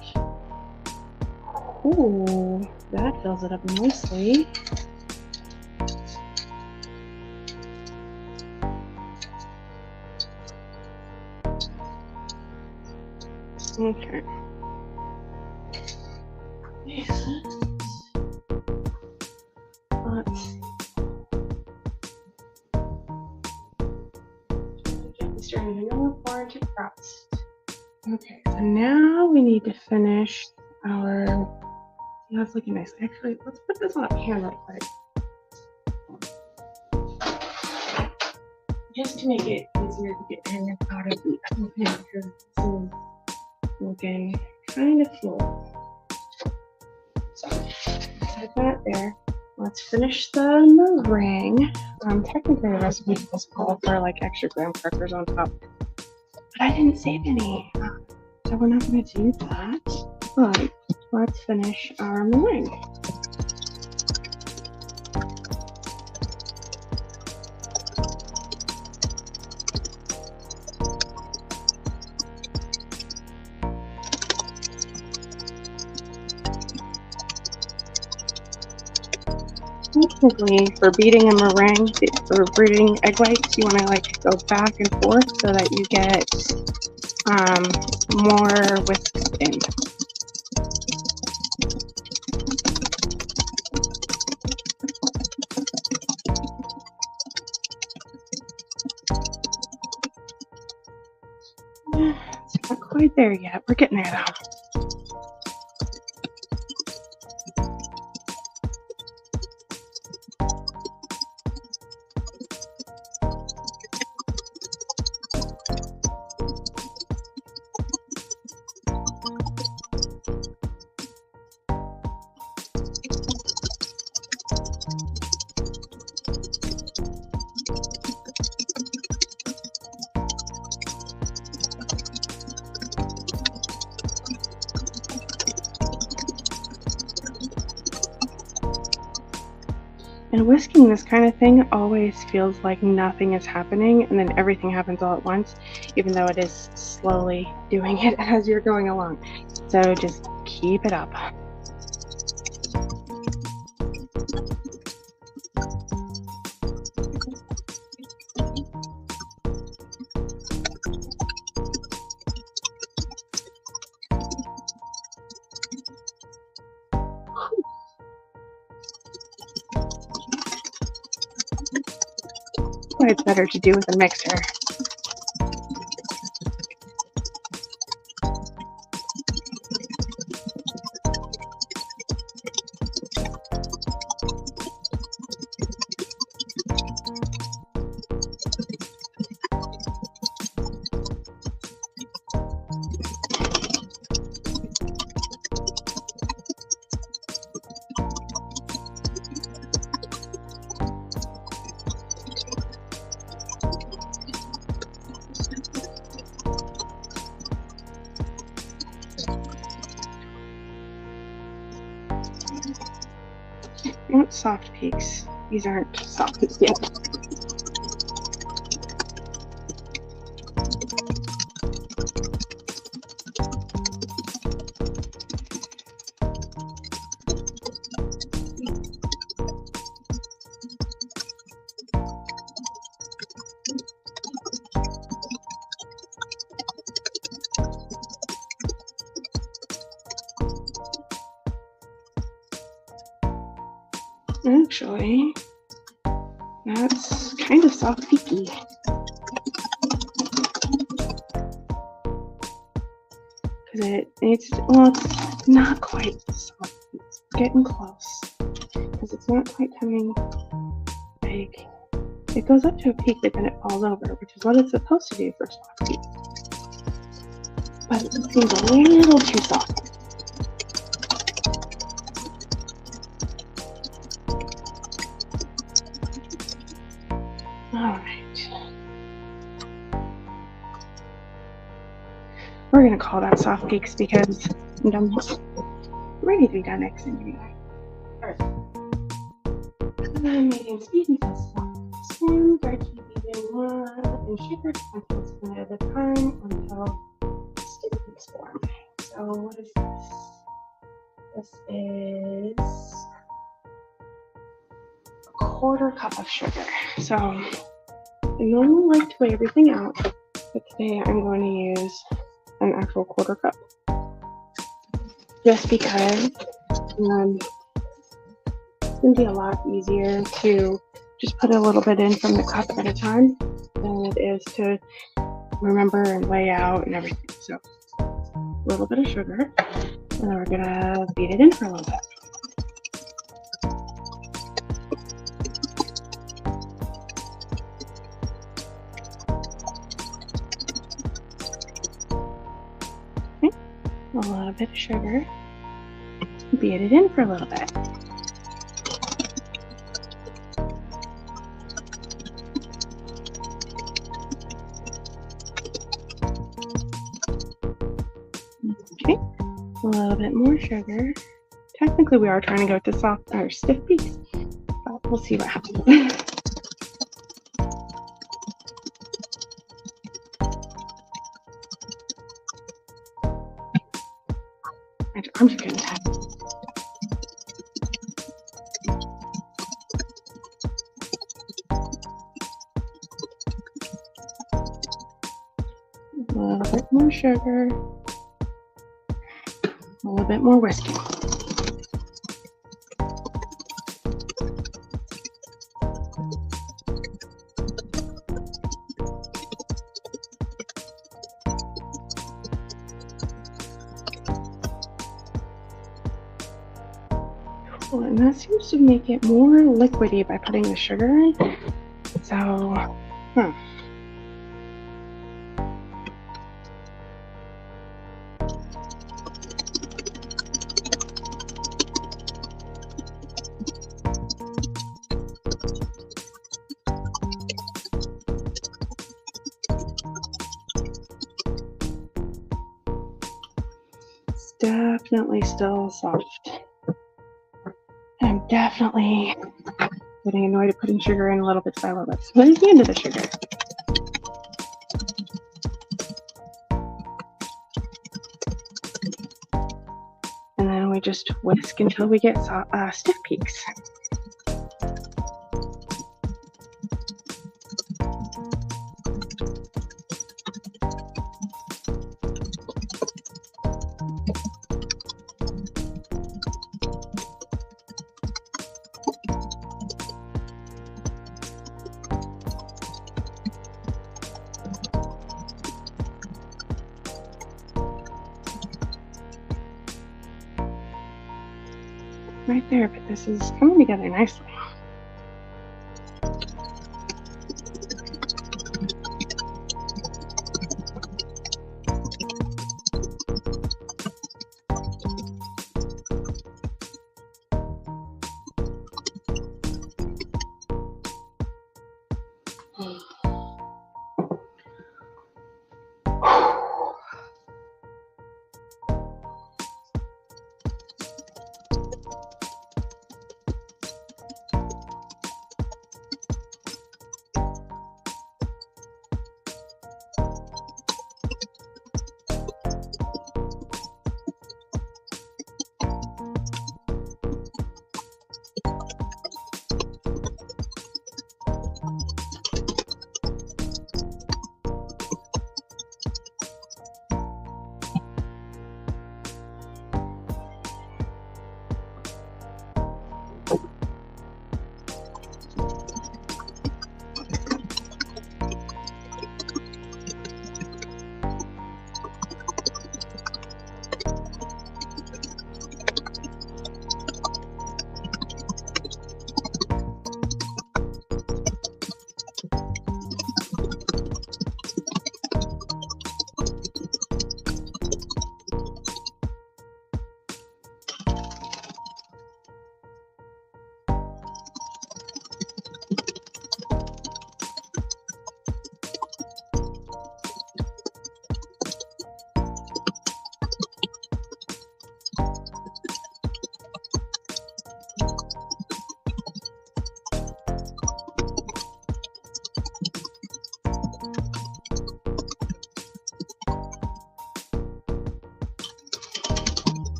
Ooh, that fills it up nicely. Okay. Let's see. Gently stirring vanilla pour into crust. Okay, so now we need to finish our. That's looking nice. Actually, let's put this on a pan real quick. Just to make it easier to get in and out of the oven because this is looking kind of full. So, set that there. Let's finish the meringue. Technically, the recipe does call for like extra graham crackers on top, but I didn't save any, so we're not going to do that. But let's finish our meringue. Technically, for beating a meringue or beating egg whites, you want to like go back and forth so that you get more whisked in. It's not quite there yet. We're getting there though. And whisking this kind of thing always feels like nothing is happening and then everything happens all at once, even though it is slowly doing it as you're going along. So just keep it up. It's better to do with a mixer. Not soft peaks. These aren't soft peaks yet. Actually, that's kind of soft peaky. Because it's not quite soft. It's getting close. Because it's not quite coming like, it goes up to a peak, but then it falls over, which is what it's supposed to do for soft peak. But it seems a little too soft. We're going to call that soft peaks because I'm done. Ready to be done next anyway. Alright. I'm making speed until soft skin, dry keep eating one, and sugar until it's one at a time until sticky peaks form. So what is this? This is a quarter cup of sugar. So I normally like to weigh everything out, but today I'm going to use an actual quarter cup. Just because It's going to be a lot easier to just put a little bit in from the cup at a time than it is to remember and weigh out and everything. So a little bit of sugar, and then we're going to beat it in for a little bit. Okay, a little bit of sugar, beat it in for a little bit. Okay, a little bit more sugar. Technically, we are trying to go to soft or stiff peaks, but we'll see what happens. I'm just getting tired. A little bit more sugar, a little bit more whiskey. Cool, and that seems to make it more liquidy by putting the sugar in. So, it's definitely still soft. I'm definitely getting annoyed at putting sugar in a little bit by a little bit. So there's the end of the sugar. And then we just whisk until we get stiff peaks. Right there, but this is coming together nicely.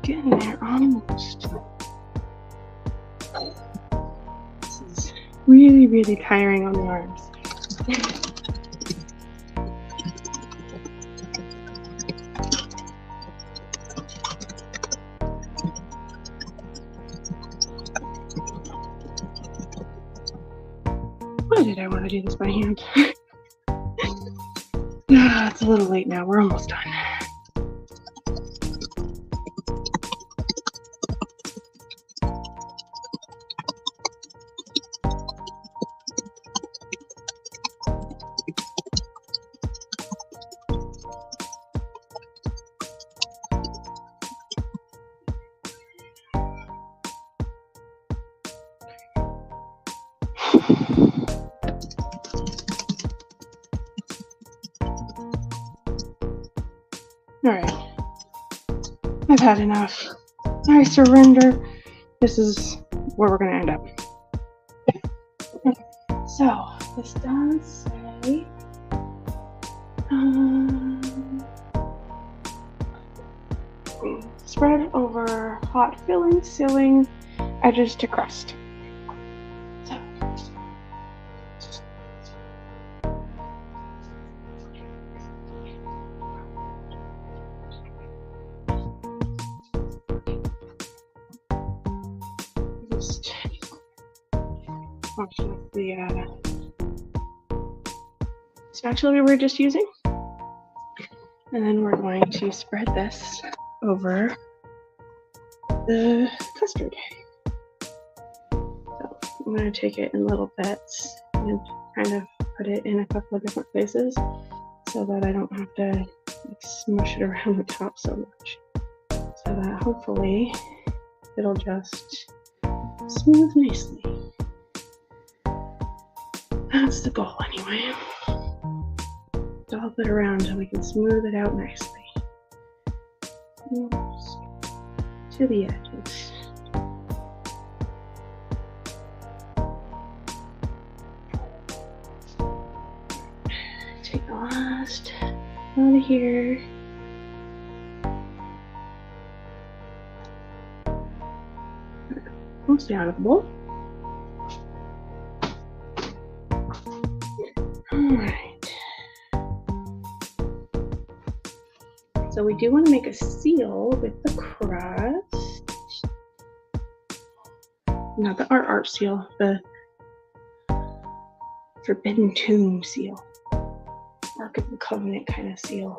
Getting there almost. This is really, really tiring on the arms. did I want to do this by hand? It's a little late now. We're almost done. All right, I've had enough. I surrender. This is where we're gonna end up. So this does say spread over hot filling, sealing edges to crust. So just wash off the spatula we were just using, and then we're going to spread this over the custard. So I'm going to take it in little bits and kind of put it in a couple of different places so that I don't have to smush it around the top so much, so that hopefully it'll just smooth nicely. That's the goal anyway. Dollop it around until we can smooth it out nicely. Oops. To the edges. Take the last out of here. Mostly out of the bowl. Alright. So we do want to make a seal with the crust. Not the art seal, the Forbidden Tomb seal. Ark of the Covenant kind of seal.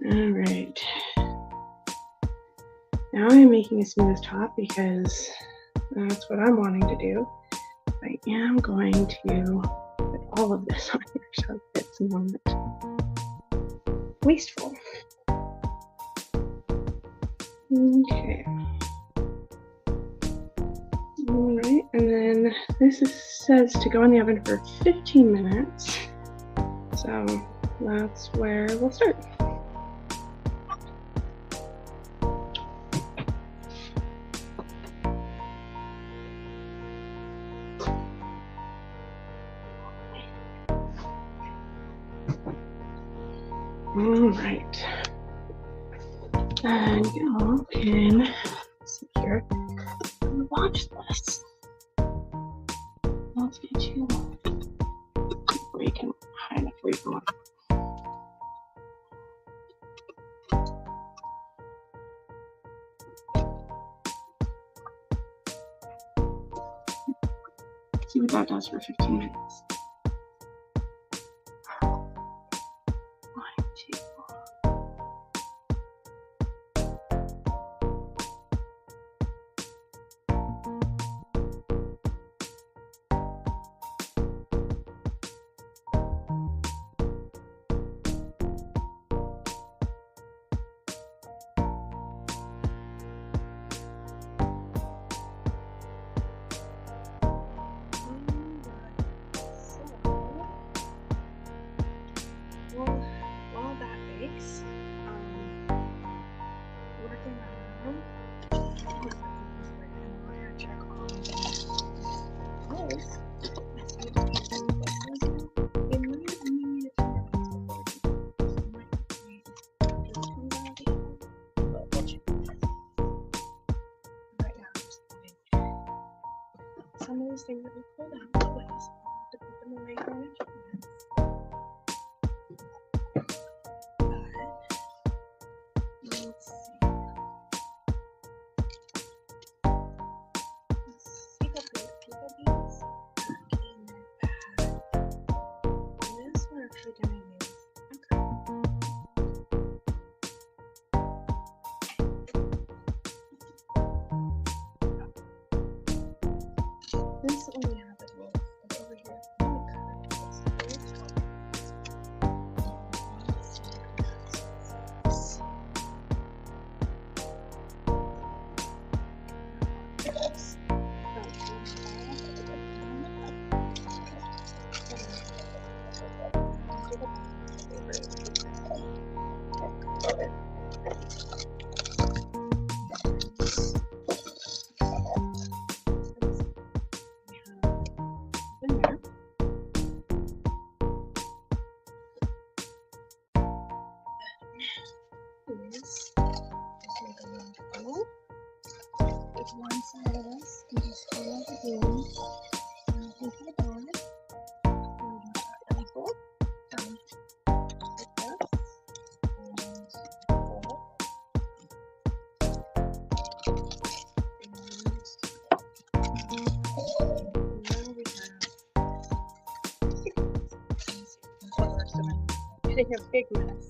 Alright. Now I'm making a smooth top because that's what I'm wanting to do. I am going to put all of this on here so it's not wasteful. Okay. Alright, and then this says to go in the oven for 15 minutes. So that's where we'll start. All right, and y'all can sit here and watch this. Don't get too long. Where you can hide enough where you can watch. See what that does for 15 minutes. While that bakes, working on check on this. Some of these things that we pulled out of the way, so I have to put them away for an extra minutes. Let's see. Let's see how good people beans. Okay. one side of this, and just turn over again. And take it down. And do that angle. Down like this. And fold. And now we have getting a big mess.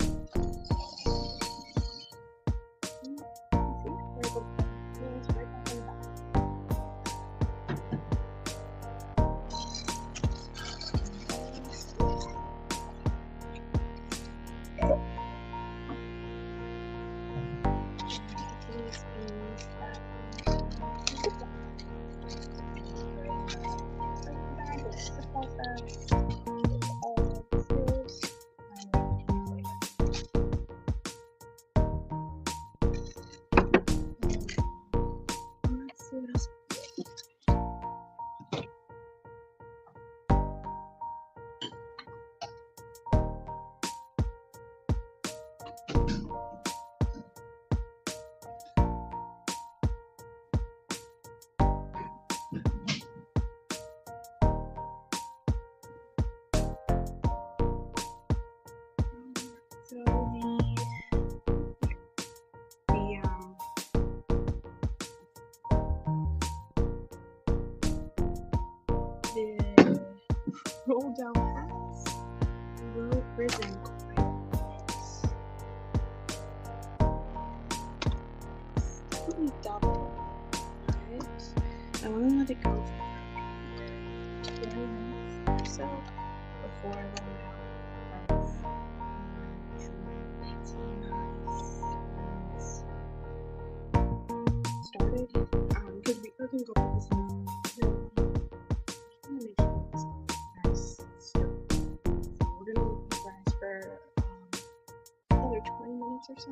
The roll dough has low risen quite a bit. It's definitely double, right? I want to let it go for 20 minutes or so before I roll it out. It's nice and started because we can go with this. Or so.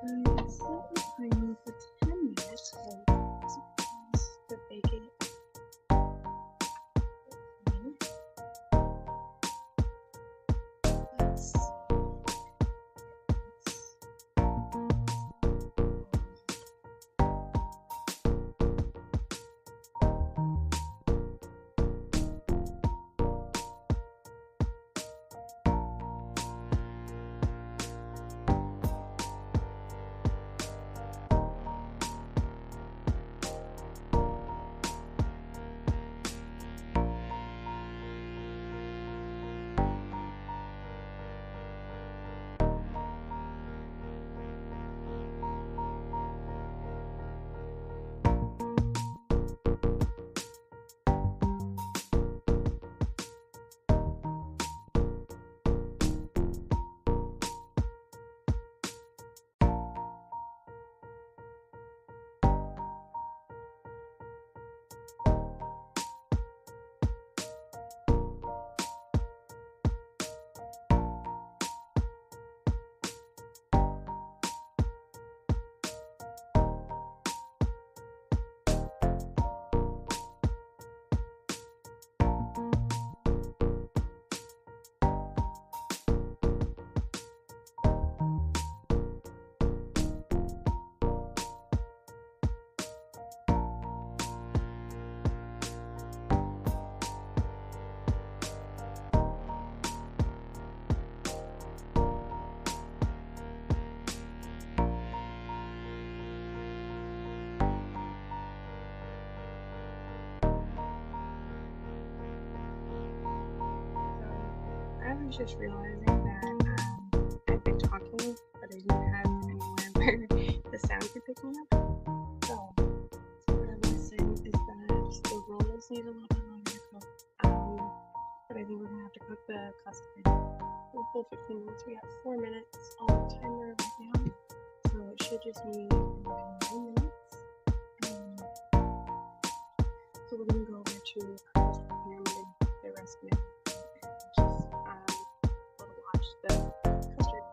And set the timer for 10 minutes to bake it. I was just realizing that I've been talking, but I didn't have anywhere where the sound could pick me up. So what I was saying is that the rolls need a little bit longer to cook. But I think we're gonna have to cook the custard for the full 15 minutes. We have 4 minutes on the timer right now, so it should just need 9 minutes. So we're gonna go over to custard and the rest of it. Watch the custard.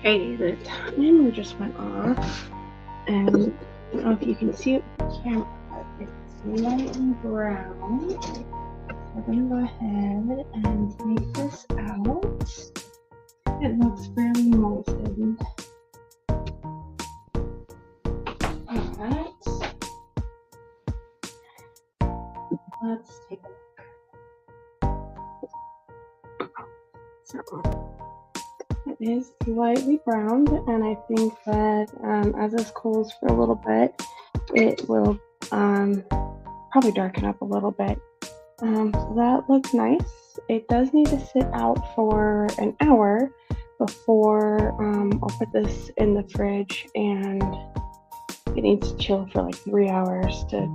Okay, the timer just went off, and I don't know if you can see it with the camera, but it's lightly brown. We're gonna go ahead and take this out. It looks fairly molten. Alright. Let's take a look. So it is slightly browned, and I think that as this cools for a little bit, it will probably darken up a little bit. So that looks nice. It does need to sit out for an hour before I'll put this in the fridge, and it needs to chill for like 3 hours to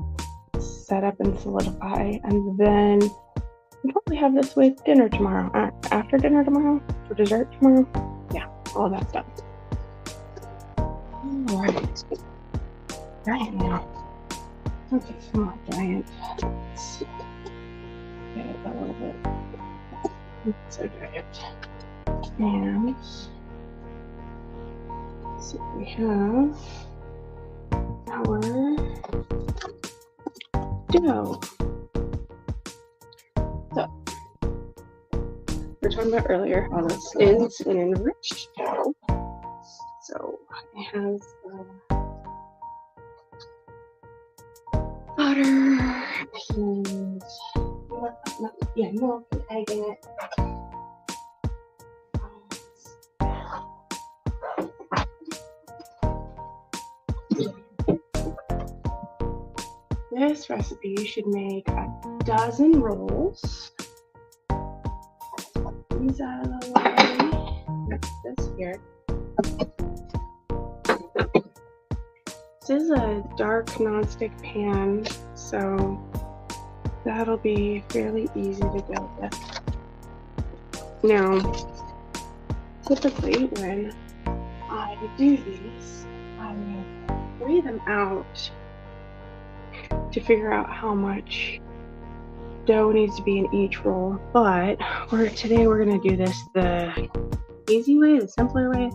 set up and solidify, and then we'll probably have this with dinner tomorrow, after dinner tomorrow, for dessert tomorrow. Yeah, all that stuff. Alright, giant now. Okay, come on, giant. Let's get it a little bit. So giant. And so we have our dough. So we were talking about earlier how this is an enriched dough. So it has butter and milk and egg in it. This recipe should make a dozen rolls. These out of the way. That's this here. This is a dark nonstick pan, so that'll be fairly easy to deal with. Now, typically when I do these, I weigh them out to figure out how much dough needs to be in each roll, but today we're going to do this the easy way, the simpler way,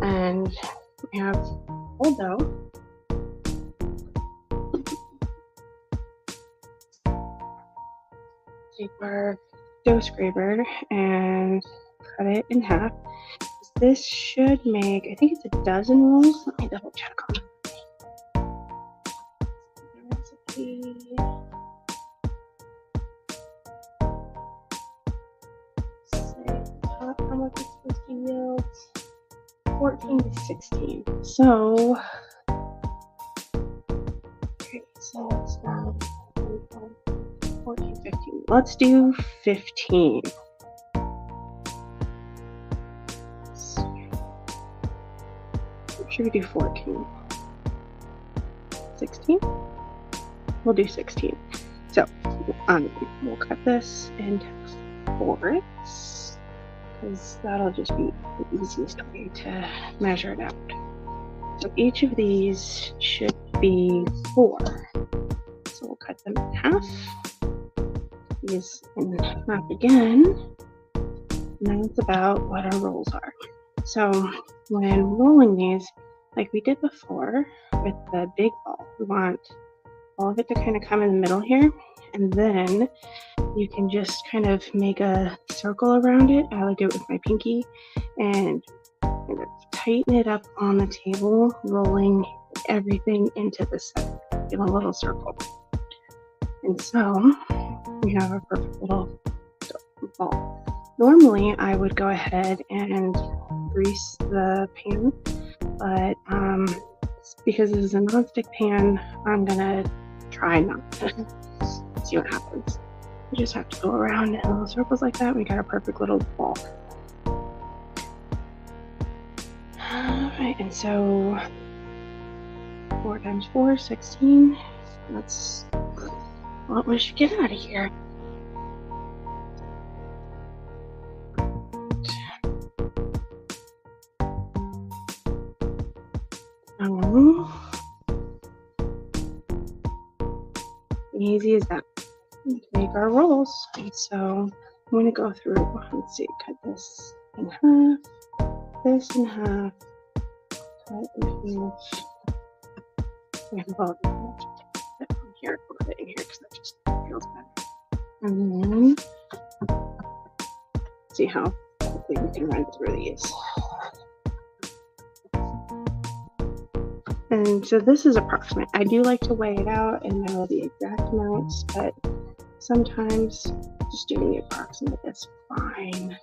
and we have whole dough. Take our dough scraper and cut it in half. This should make, I think it's a dozen rolls. Let me double check on the recipe. How much it's supposed to yield? 14 to 16. So, okay, so it's now 14, 15. Let's do 15. Should we do 14? 16? We'll do 16. So, we'll cut this into fourths, because that'll just be the easiest way to measure it out. So each of these should be 4. So we'll cut them in half. These in half again. And that's about what our rolls are. So when rolling these, like we did before with the big ball, we want all of it to kind of come in the middle here, and then you can just kind of make a circle around it. I like it with my pinky, and kind of tighten it up on the table, rolling everything into the center in a little circle. And so we have a perfect little ball. Normally I would go ahead and grease the pan, but because this is a nonstick pan, I'm gonna try not to. See what happens. You just have to go around in little circles like that. We got a perfect little ball. Alright, and so 4 times 4, 16. That's what we should get out of here. Easy as that. Make our rolls. And so I'm going to go through, let's see, cut this in half. this in half. Well, from here, we'll put it in here because that just feels better. And then see how quickly we can run through these. And so this is approximate. I do like to weigh it out and know the exact amounts, but sometimes just doing the approximate is fine.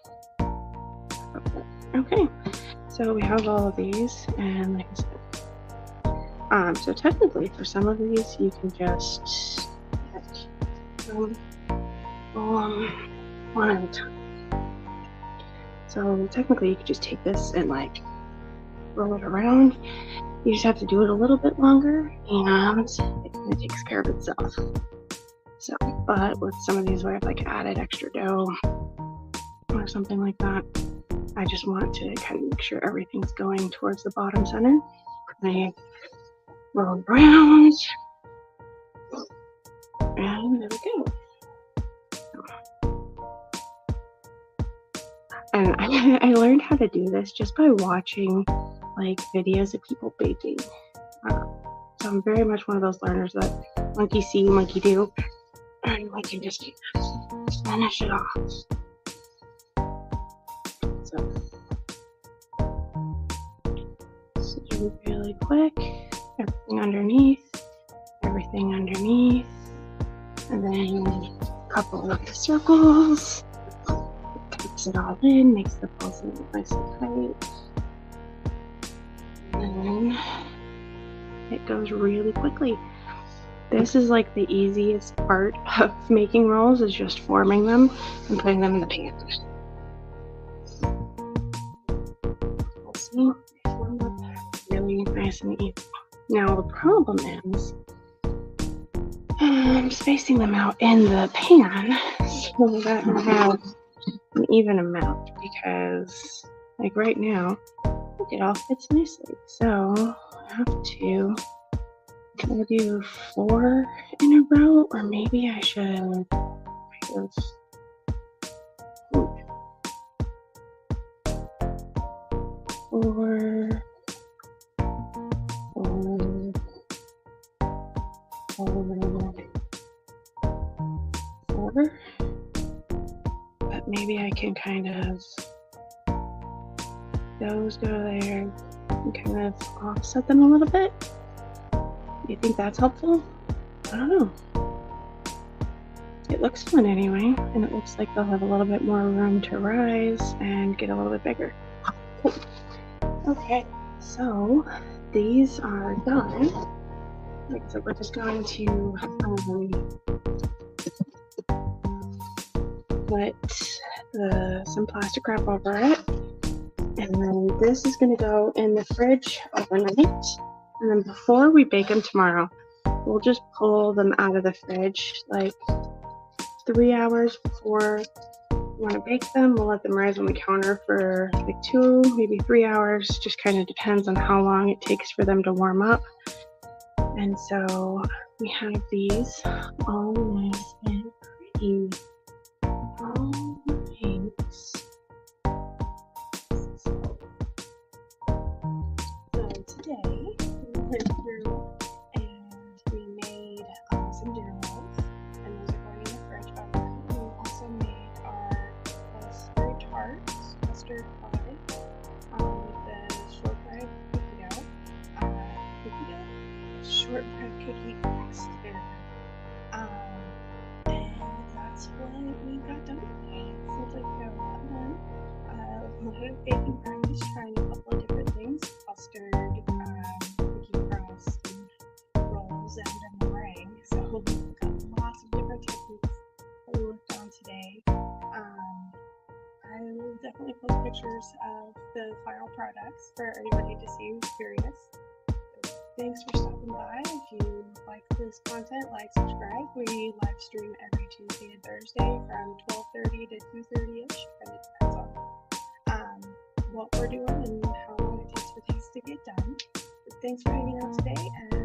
Okay, so we have all of these, and like I said, so technically for some of these you can just one at a time. So technically you could just take this and like roll it around. You just have to do it a little bit longer, and it kind of takes care of itself. So, but with some of these where I've like added extra dough or something like that, I just want to kind of make sure everything's going towards the bottom center. I roll around, and there we go. And I learned how to do this just by watching like videos of people baking. So I'm very much one of those learners that monkey see, monkey do, and I can just finish it off. So do really quick, everything underneath, and then a couple of the circles. Keeps it all in, makes the balls nice and tight. And then it goes really quickly. This is like the easiest part of making rolls, is just forming them and putting them in the pan. See, they form up really nice and easy. Now the problem is spacing them out in the pan so that you have an even amount, because like right now it all fits nicely. So I have to do 4 in a row, or maybe I should do 4, 4. But maybe I can kind of, those go there and kind of offset them a little bit. Do you think that's helpful? I don't know. It looks fun anyway, and it looks like they'll have a little bit more room to rise and get a little bit bigger. Cool. Okay, so these are done. So we're just going to put some plastic wrap over it, and then this is going to go in the fridge overnight. And then before we bake them tomorrow, we'll just pull them out of the fridge like 3 hours before we want to bake them. We'll let them rise on the counter for like 2, maybe 3 hours. Just kind of depends on how long it takes for them to warm up. And so we have these all nice and pretty. All nice. So today we went through and we made some dinner rolls, and those are going in the fridge oven. We also made our custard tarts, custard pie, with the shortbread cookie dough, shortbread cookie crust there. And that's what we got done today. Seems like we got a lot done. A lot of baking practice, trying a couple of different things: custard, cookie crust, and rolls, and a meringue. So we've got lots of different techniques that we worked on today. I will definitely post pictures of the final products for everybody to see who's curious. Thanks for stopping by. If you like this content, like, subscribe. We live stream every Tuesday and Thursday from 12:30 to 2:30ish. Kind of depends on what we're doing and how long it takes for things to get done. But thanks for hanging out today, and